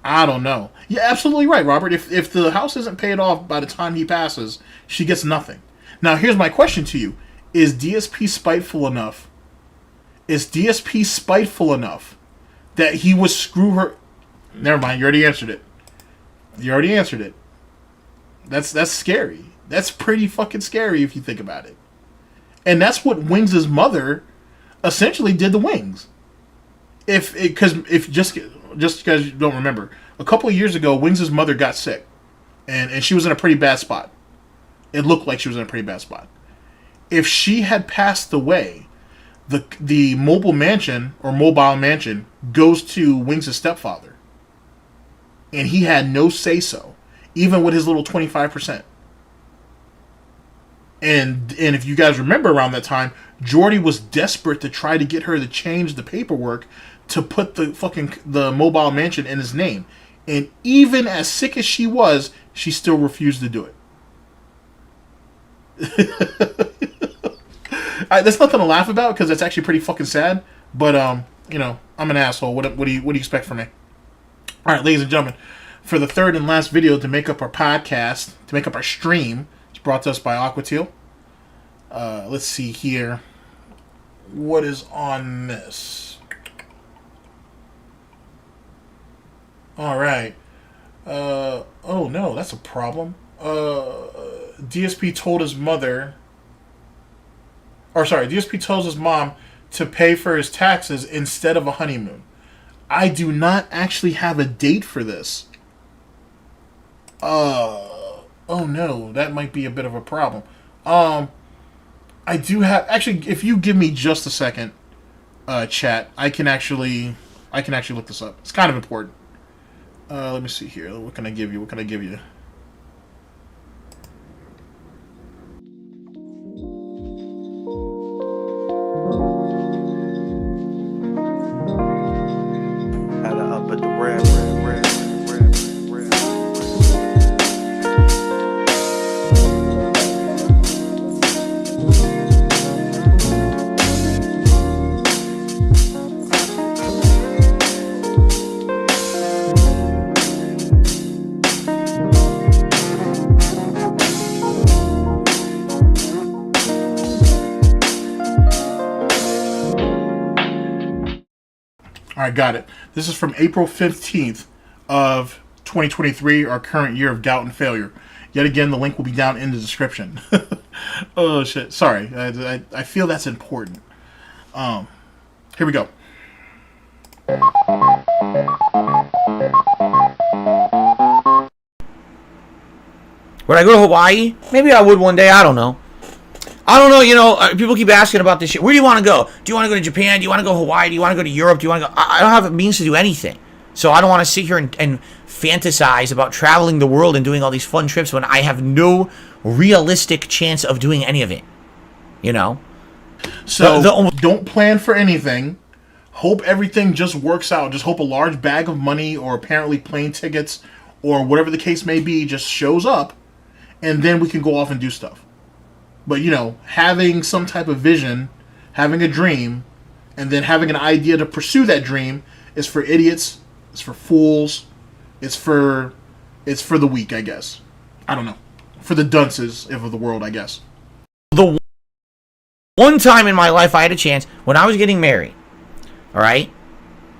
Speaker 1: I don't know. You're absolutely right, Robert. If the house isn't paid off by the time he passes, she gets nothing. Now, here's my question to you. Is DSP spiteful enough? Is DSP spiteful enough that he would screw her? Never mind, you already answered it. That's scary. That's pretty fucking scary if you think about it. And that's what Wings' mother essentially did to Wings. if just because you don't remember, a couple of years ago, Wings' mother got sick, and she was in a pretty bad spot. It looked like she was in a pretty bad spot. If she had passed away, the mobile mansion goes to Wings' stepfather, and he had no say so, even with his little 25%. And if you guys remember around that time, Jordy was desperate to try to get her to change the paperwork to put the mobile mansion in his name. And even as sick as she was, she still refused to do it. That's nothing to laugh about because it's actually pretty fucking sad. But I'm an asshole. What do you expect from me? All right, ladies and gentlemen, for the third and last video to make up our podcast, to make up our stream, it's brought to us by Aqua Teal. Let's see here. What is on this? All right. Oh no, that's a problem. DSP told his mother, DSP tells his mom to pay for his taxes instead of a honeymoon. I do not actually have a date for this. Oh no, that might be a bit of a problem. I do have, actually, if you give me just a second, chat, I can actually look this up. It's kind of important. Let me see here. What can I give you?
Speaker 3: Had to up at the red.
Speaker 1: All right, got it. This is from April 15th of 2023, our current year of doubt and failure. Yet again, the link will be down in the description. Oh, shit. Sorry. I feel that's important. Here we go.
Speaker 2: Would I go to Hawaii? Maybe I would one day. I don't know. People keep asking about this shit. Where do you want to go? Do you want to go to Japan? Do you want to go to Hawaii? Do you want to go to Europe? Do you want to go? I don't have the means to do anything. So I don't want to sit here and fantasize about traveling the world and doing all these fun trips when I have no realistic chance of doing any of it. You know?
Speaker 1: So don't plan for anything. Hope everything just works out. Just hope a large bag of money or apparently plane tickets or whatever the case may be just shows up, and then we can go off and do stuff. But, having some type of vision, having a dream, and then having an idea to pursue that dream is for idiots, it's for fools, it's for the weak, I guess. I don't know. For the dunces of the world, I guess.
Speaker 2: The one time in my life I had a chance, when I was getting married, all right?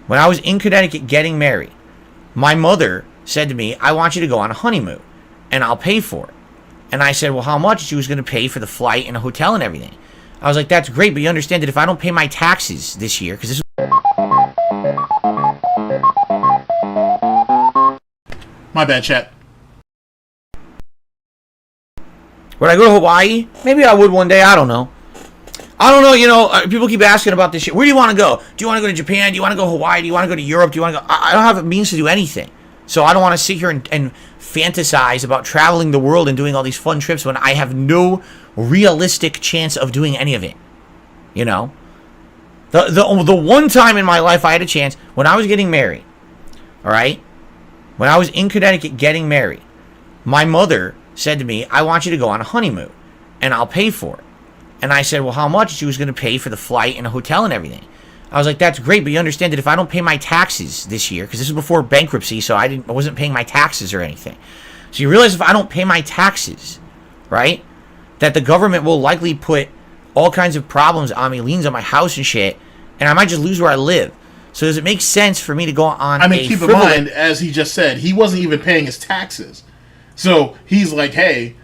Speaker 2: When I was in Connecticut getting married, my mother said to me, I want you to go on a honeymoon, and I'll pay for it. And I said, well, how much? She was going to pay for the flight and a hotel and everything. I was like, that's great, but you understand that if I don't pay my taxes this year, because this was...
Speaker 1: My bad, chat.
Speaker 2: Would I go to Hawaii? Maybe I would one day. I don't know. People keep asking about this shit. Where do you want to go? Do you want to go to Japan? Do you want to go to Hawaii? Do you want to go to Europe? Do you want to go... I don't have the means to do anything. So I don't want to sit here and fantasize about traveling the world and doing all these fun trips when I have no realistic chance of doing any of it. You know? The one time in my life I had a chance, when I was getting married, all right? When I was in Connecticut getting married, my mother said to me, I want you to go on a honeymoon, and I'll pay for it. And I said, well, how much? She was going to pay for the flight and a hotel and everything. I was like, that's great, but you understand that if I don't pay my taxes this year, because this was before bankruptcy, so I wasn't paying my taxes or anything. So you realize if I don't pay my taxes, right, that the government will likely put all kinds of problems on me, liens on my house and shit, and I might just lose where I live. So does it make sense for me to go on
Speaker 1: keep in mind, as he just said, he wasn't even paying his taxes. So he's like, hey,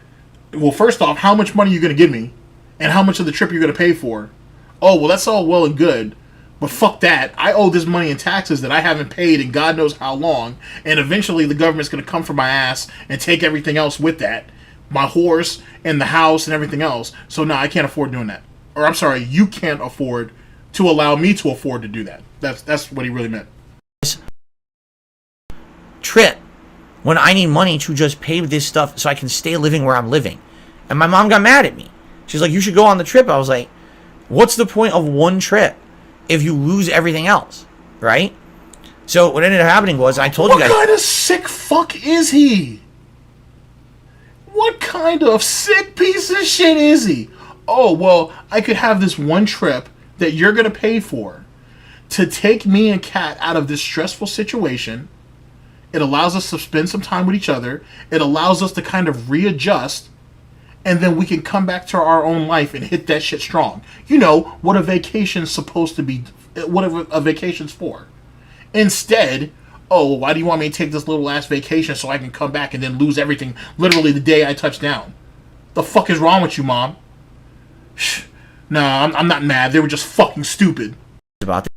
Speaker 1: well, first off, how much money are you going to give me? And how much of the trip you're going to pay for? Oh, well, that's all well and good. But fuck that. I owe this money in taxes that I haven't paid in God knows how long, and eventually the government's going to come for my ass and take everything else with that. My horse and the house and everything else. So no, I can't afford doing that. Or I'm sorry, you can't afford to allow me to afford to do that. That's what he really meant.
Speaker 2: Trip when I need money to just pay this stuff so I can stay living where I'm living. And my mom got mad at me. She's like, you should go on the trip. I was like, what's the point of one trip if you lose everything else, right? So what ended up happening was, I told you guys.
Speaker 1: What kind of sick fuck is he? What kind of sick piece of shit is he? Oh, well, I could have this one trip that you're going to pay for to take me and Kat out of this stressful situation. It allows us to spend some time with each other. It allows us to kind of readjust. And then we can come back to our own life and hit that shit strong. You know, what a vacation's supposed to be, what a vacation's for. Instead, oh, why do you want me to take this little ass vacation so I can come back and then lose everything literally the day I touch down? The fuck is wrong with you, Mom? No, I'm not mad. They were just fucking stupid.
Speaker 2: About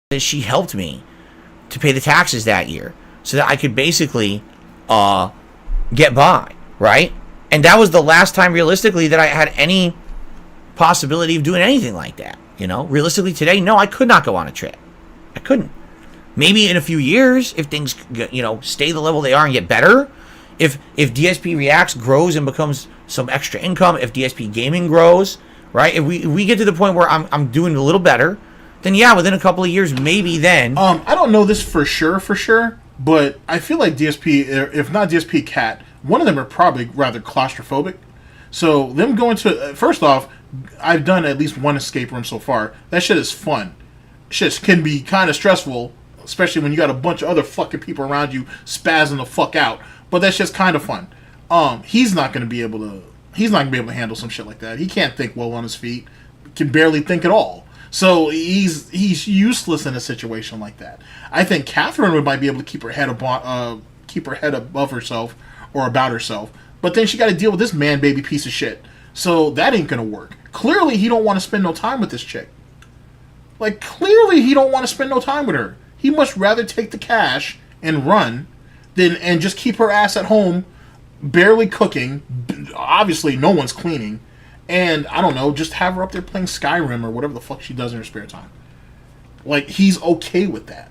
Speaker 2: this, she helped me to pay the taxes that year so that I could basically get by, right? And that was the last time, realistically, that I had any possibility of doing anything like that. You know, realistically today, no, I could not go on a trip. I couldn't. Maybe in a few years, if things, you know, stay the level they are and get better, if DSP Reacts grows and becomes some extra income, if DSP Gaming grows, right? If we get to the point where I'm doing a little better, then yeah, within a couple of years, maybe then.
Speaker 1: I don't know this for sure, but I feel like DSP, if not DSP Cat, one of them are probably rather claustrophobic. So them going to, first off, I've done at least one escape room so far. That shit is fun. Shit can be kind of stressful, especially when you got a bunch of other fucking people around you spazzing the fuck out. But that's just kind of fun. He's not gonna be able to handle some shit like that. He can't think well on his feet. Can barely think at all. So he's useless in a situation like that. I think Catherine might be able to keep her head above herself or about herself, but then she got to deal with this man baby piece of shit. So that ain't gonna work. Clearly, he don't want to spend no time with this chick. Like, clearly, he don't want to spend no time with her. He must rather take the cash and run and just keep her ass at home, barely cooking. Obviously, no one's cleaning. And, I don't know, just have her up there playing Skyrim or whatever the fuck she does in her spare time. Like, he's okay with that.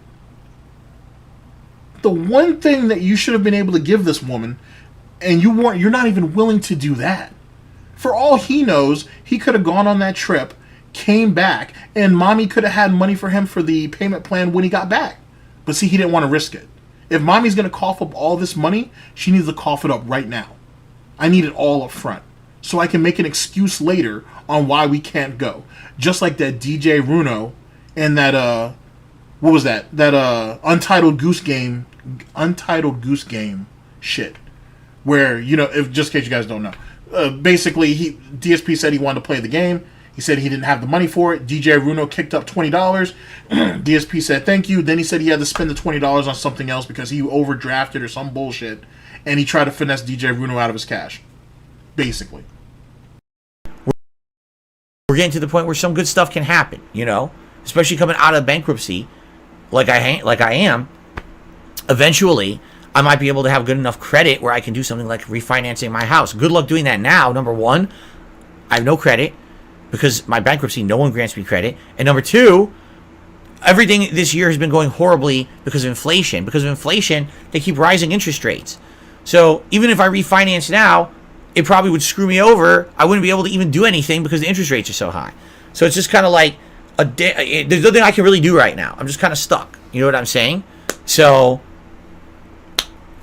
Speaker 1: The one thing that you should have been able to give this woman, and you're not even willing to do that. For all he knows, he could have gone on that trip, came back, and mommy could have had money for him for the payment plan when he got back. But see, he didn't want to risk it. If mommy's going to cough up all this money, she needs to cough it up right now. I need it all up front, so I can make an excuse later on why we can't go. Just like that DJ Runo and that, what was that? That Untitled Goose Game shit. Where, you know, if just in case you guys don't know. Basically, DSP said he wanted to play the game. He said he didn't have the money for it. DJ Runo kicked up $20. DSP said thank you. Then he said he had to spend the $20 on something else because he overdrafted or some bullshit. And he tried to finesse DJ Runo out of his cash. Basically.
Speaker 2: We're getting to the point where some good stuff can happen, you know? Especially coming out of bankruptcy, like I am. Eventually, I might be able to have good enough credit where I can do something like refinancing my house. Good luck doing that now. Number one, I have no credit because my bankruptcy, no one grants me credit. And number two, everything this year has been going horribly because of inflation. Because of inflation, they keep rising interest rates. So even if I refinance now, it probably would screw me over. I wouldn't be able to even do anything because the interest rates are so high. So it's just kind of like there's nothing I can really do right now. I'm just kind of stuck. You know what I'm saying? So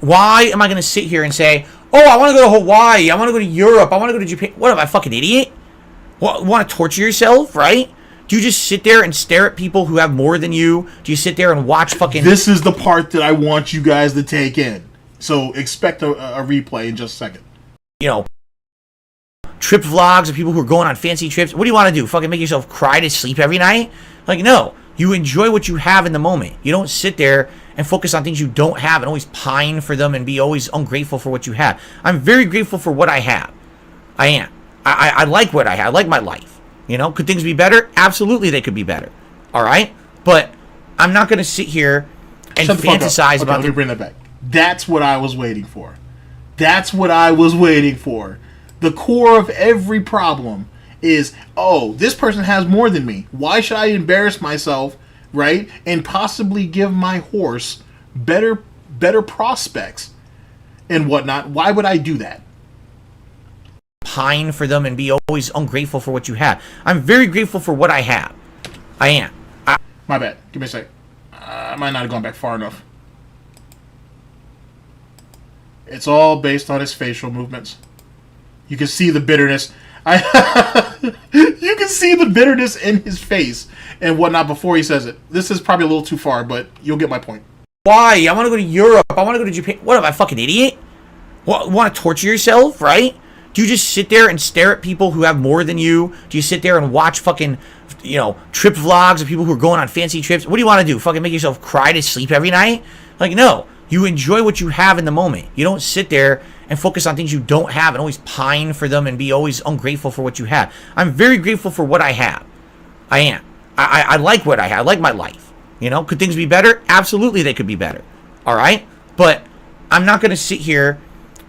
Speaker 2: why am I going to sit here and say, oh, I want to go to Hawaii, I want to go to Europe, I want to go to Japan? What, am I a fucking idiot? What, want to torture yourself, right? Do you just sit there and stare at people who have more than you? Do you sit there and watch fucking...
Speaker 1: This is the part that I want you guys to take in. So expect a replay in just a second.
Speaker 2: You know, trip vlogs of people who are going on fancy trips. What do you want to do? Fucking make yourself cry to sleep every night? Like, no. You enjoy what you have in the moment. You don't sit there and focus on things you don't have and always pine for them and be always ungrateful for what you have. I'm very grateful for what I have. I am. I like what I have. I like my life. You know, could things be better? Absolutely, they could be better. All right, but I'm not gonna sit here and
Speaker 1: Shut the fuck up.
Speaker 2: fantasize
Speaker 1: Okay,
Speaker 2: about.
Speaker 1: let me bring that back. That's what I was waiting for. That's what I was waiting for. The core of every problem is, oh, this person has more than me. Why should I embarrass myself, right? And possibly give my horse better prospects and whatnot. Why would I do that?
Speaker 2: Pine for them and be always ungrateful for what you have. I'm very grateful for what I have. I am.
Speaker 1: My bad. Give me a sec. I might not have gone back far enough. It's all based on his facial movements. You can see the bitterness. You can see the bitterness in his face and whatnot before he says it. This is probably a little too far, but you'll get my point.
Speaker 2: Why? I want to go to Europe. I want to go to Japan. What am I, fucking idiot? What, want to torture yourself, right? Do you just sit there and stare at people who have more than you? Do you sit there and watch fucking, trip vlogs of people who are going on fancy trips? What do you want to do? Fucking make yourself cry to sleep every night? Like, no. You enjoy what you have in the moment. You don't sit there and focus on things you don't have and always pine for them and be always ungrateful for what you have. I'm very grateful for what I have. I am. I like what I have. I like my life. Could things be better? Absolutely, they could be better. All right? But I'm not going to sit here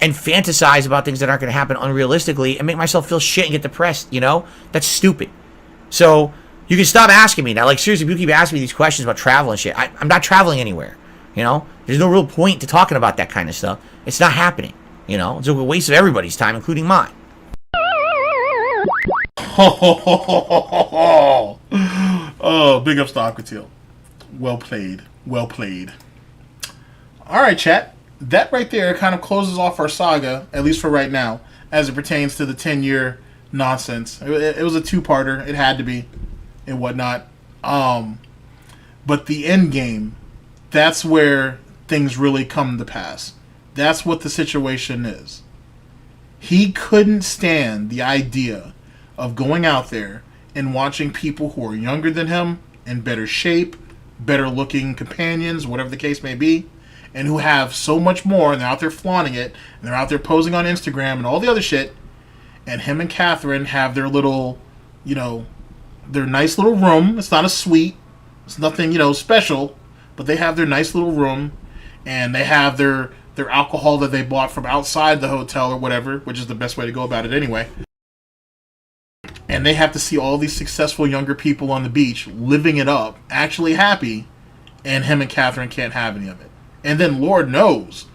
Speaker 2: and fantasize about things that aren't going to happen unrealistically and make myself feel shit and get depressed. That's stupid. So you can stop asking me now. Like, seriously, people keep asking me these questions about travel and shit. I'm not traveling anywhere. There's no real point to talking about that kind of stuff. It's not happening. It's a waste of everybody's time, including mine.
Speaker 1: Oh, big ups to Aqua Teal. Well played. Well played. All right, chat. That right there kind of closes off our saga, at least for right now, as it pertains to the 10-year nonsense. It was a two-parter. It had to be and whatnot. But the end game, that's where things really come to pass. That's what the situation is. He couldn't stand the idea of going out there and watching people who are younger than him, in better shape, better looking companions, whatever the case may be, and who have so much more, and they're out there flaunting it, and they're out there posing on Instagram and all the other shit, and him and Catherine have their little, their nice little room. It's not a suite. It's nothing, special, but they have their nice little room, and they have their alcohol that they bought from outside the hotel or whatever, which is the best way to go about it anyway. And they have to see all these successful younger people on the beach living it up, actually happy, and him and Catherine can't have any of it. And then Lord knows,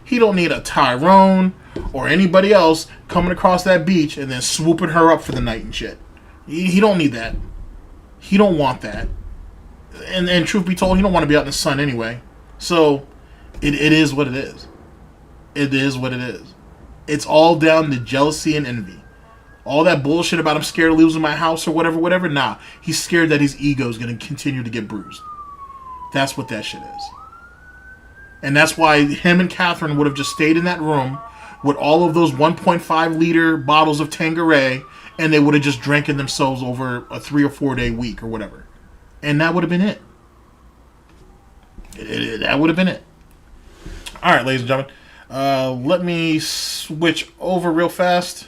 Speaker 1: he don't need a Tyrone or anybody else coming across that beach and then swooping her up for the night and shit. He don't need that. He don't want that. And truth be told, he don't want to be out in the sun anyway. So, it is what it is. It is what it is. It's all down to jealousy and envy. All that bullshit about I'm scared of losing my house or whatever, nah. He's scared that his ego is going to continue to get bruised. That's what that shit is. And that's why him and Catherine would have just stayed in that room with all of those 1.5 liter bottles of Tanqueray, and they would have just drinking themselves over a 3 or 4 day week or whatever. And that would have been it. That would have been it. All right, ladies and gentlemen. Let me switch over real fast.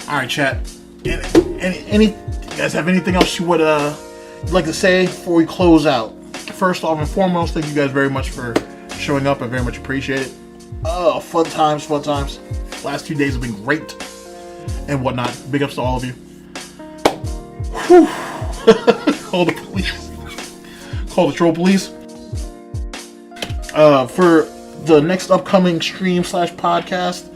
Speaker 1: All right, chat. Any you guys have anything else you would like to say before we close out? First off and foremost, thank you guys very much for showing up. I very much appreciate it. Oh, fun times. Last 2 days have been great and whatnot. Big ups to all of you. Whew. Call the police. Call the troll police. For the next upcoming stream / podcast,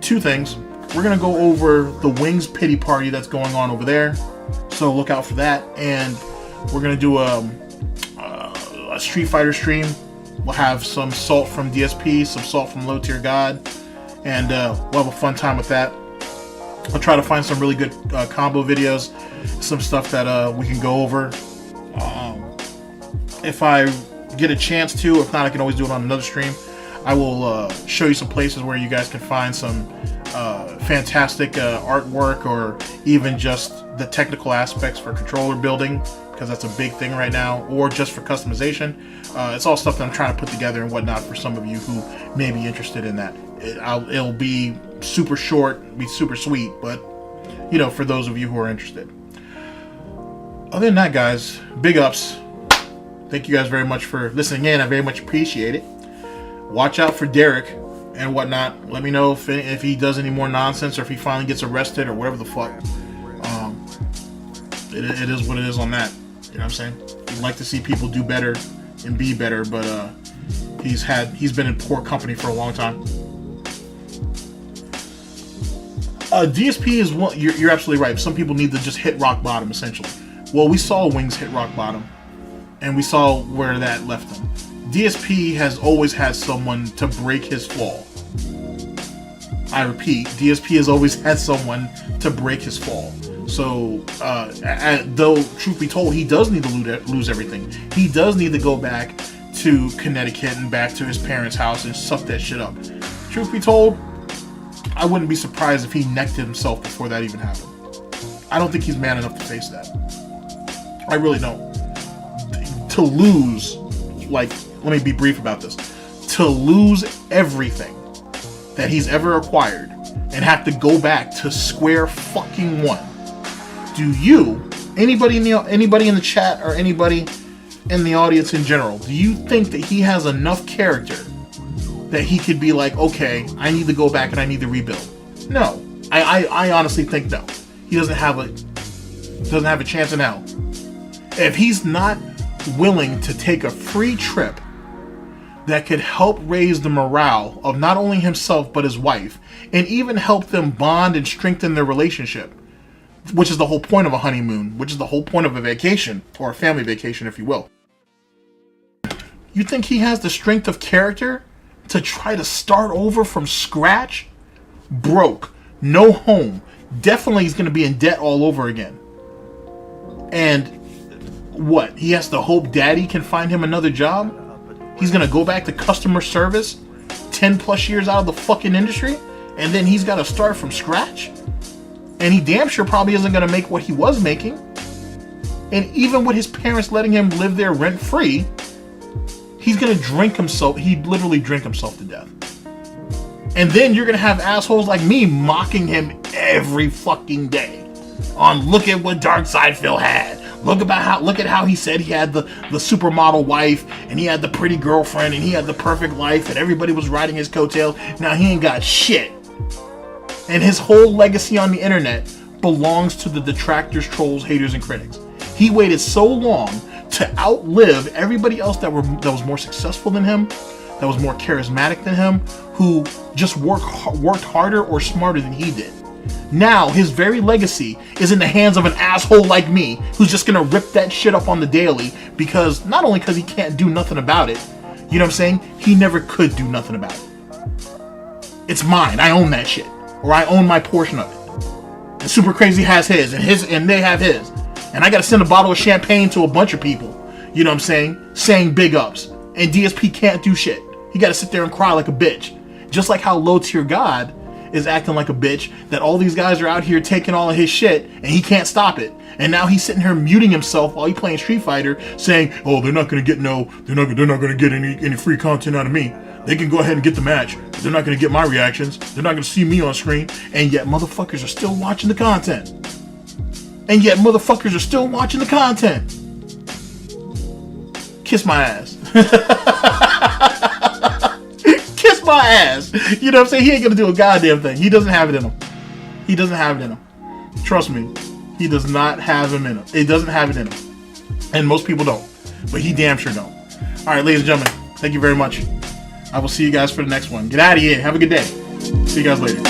Speaker 1: two things. We're going to go over the Wings pity party that's going on over there. So look out for that. And we're going to do a Street Fighter stream. We'll have some salt from DSP, some salt from Low Tier God. And we'll have a fun time with that. I'll try to find some really good combo videos. Some stuff that we can go over. If I get a chance to, if not, I can always do it on another stream. I will show you some places where you guys can find some fantastic artwork or even just the technical aspects for controller building, because that's a big thing right now, or just for customization. It's all stuff that I'm trying to put together and whatnot for some of you who may be interested in that. It'll be super short, be super sweet, but you know, for those of you who are interested. Other than that, guys, big ups. Thank you guys very much for listening in. I very much appreciate it. Watch out for Derek and whatnot. Let me know if he does any more nonsense, or if he finally gets arrested, or whatever the fuck. It is what it is on that. You know what I'm saying? You'd like to see people do better and be better, but he's been in poor company for a long time. DSP is one. You're absolutely right. Some people need to just hit rock bottom, essentially. Well, we saw Wings hit rock bottom, and we saw where that left him. DSP has always had someone to break his fall. I repeat, DSP has always had someone to break his fall. So, though, truth be told, he does need to lose everything. He does need to go back to Connecticut and back to his parents' house and suck that shit up. Truth be told, I wouldn't be surprised if he necked himself before that even happened. I don't think he's man enough to face that. I really don't. To lose, like, let me be brief about this. To lose everything that he's ever acquired and have to go back to square fucking one. Do you, anybody in the chat or anybody in the audience in general, do you think that he has enough character that he could be like, okay, I need to go back and I need to rebuild? No, I honestly think no. He doesn't have a chance in hell. If he's not willing to take a free trip that could help raise the morale of not only himself but his wife, and even help them bond and strengthen their relationship, which is the whole point of a honeymoon, which is the whole point of a vacation, or a family vacation, if you will. You think he has the strength of character to try to start over from scratch? Broke, no home, definitely he's going to be in debt all over again. And what? He has to hope daddy can find him another job? He's going to go back to customer service 10 plus years out of the fucking industry? And then he's got to start from scratch? And he damn sure probably isn't going to make what he was making. And even with his parents letting him live there rent free, he's going to drink himself. He'd literally drink himself to death. And then you're going to have assholes like me mocking him every fucking day on look at what Darkside Phil had. Look at how he said he had the supermodel wife, and he had the pretty girlfriend, and he had the perfect life, and everybody was riding his coattails. Now he ain't got shit. And his whole legacy on the internet belongs to the detractors, trolls, haters, and critics. He waited so long to outlive everybody else that was more successful than him, that was more charismatic than him, who just worked harder or smarter than he did. Now his very legacy is in the hands of an asshole like me, who's just gonna rip that shit up on the daily, because not only because he can't do nothing about it, you know what I'm saying? He never could do nothing about it. It's mine. I own that shit. Or I own my portion of it. And Super Crazy has his, and they have his. And I gotta send a bottle of champagne to a bunch of people, you know what I'm saying big ups. And DSP can't do shit. He gotta sit there and cry like a bitch. Just like how Low Tier God is acting like a bitch, that all these guys are out here taking all of his shit, and he can't stop it. And now he's sitting here muting himself while he's playing Street Fighter, saying, oh, they're not gonna get any free content out of me. They can go ahead and get the match, but they're not going to get my reactions. They're not going to see me on screen. And yet motherfuckers are still watching the content. Kiss my ass. Kiss my ass. You know what I'm saying? He ain't going to do a goddamn thing. He doesn't have it in him. Trust me. He does not have him in him. It doesn't have it in him. And most people don't. But he damn sure don't. All right, ladies and gentlemen, thank you very much. I will see you guys for the next one. Get out of here. Have a good day. See you guys later.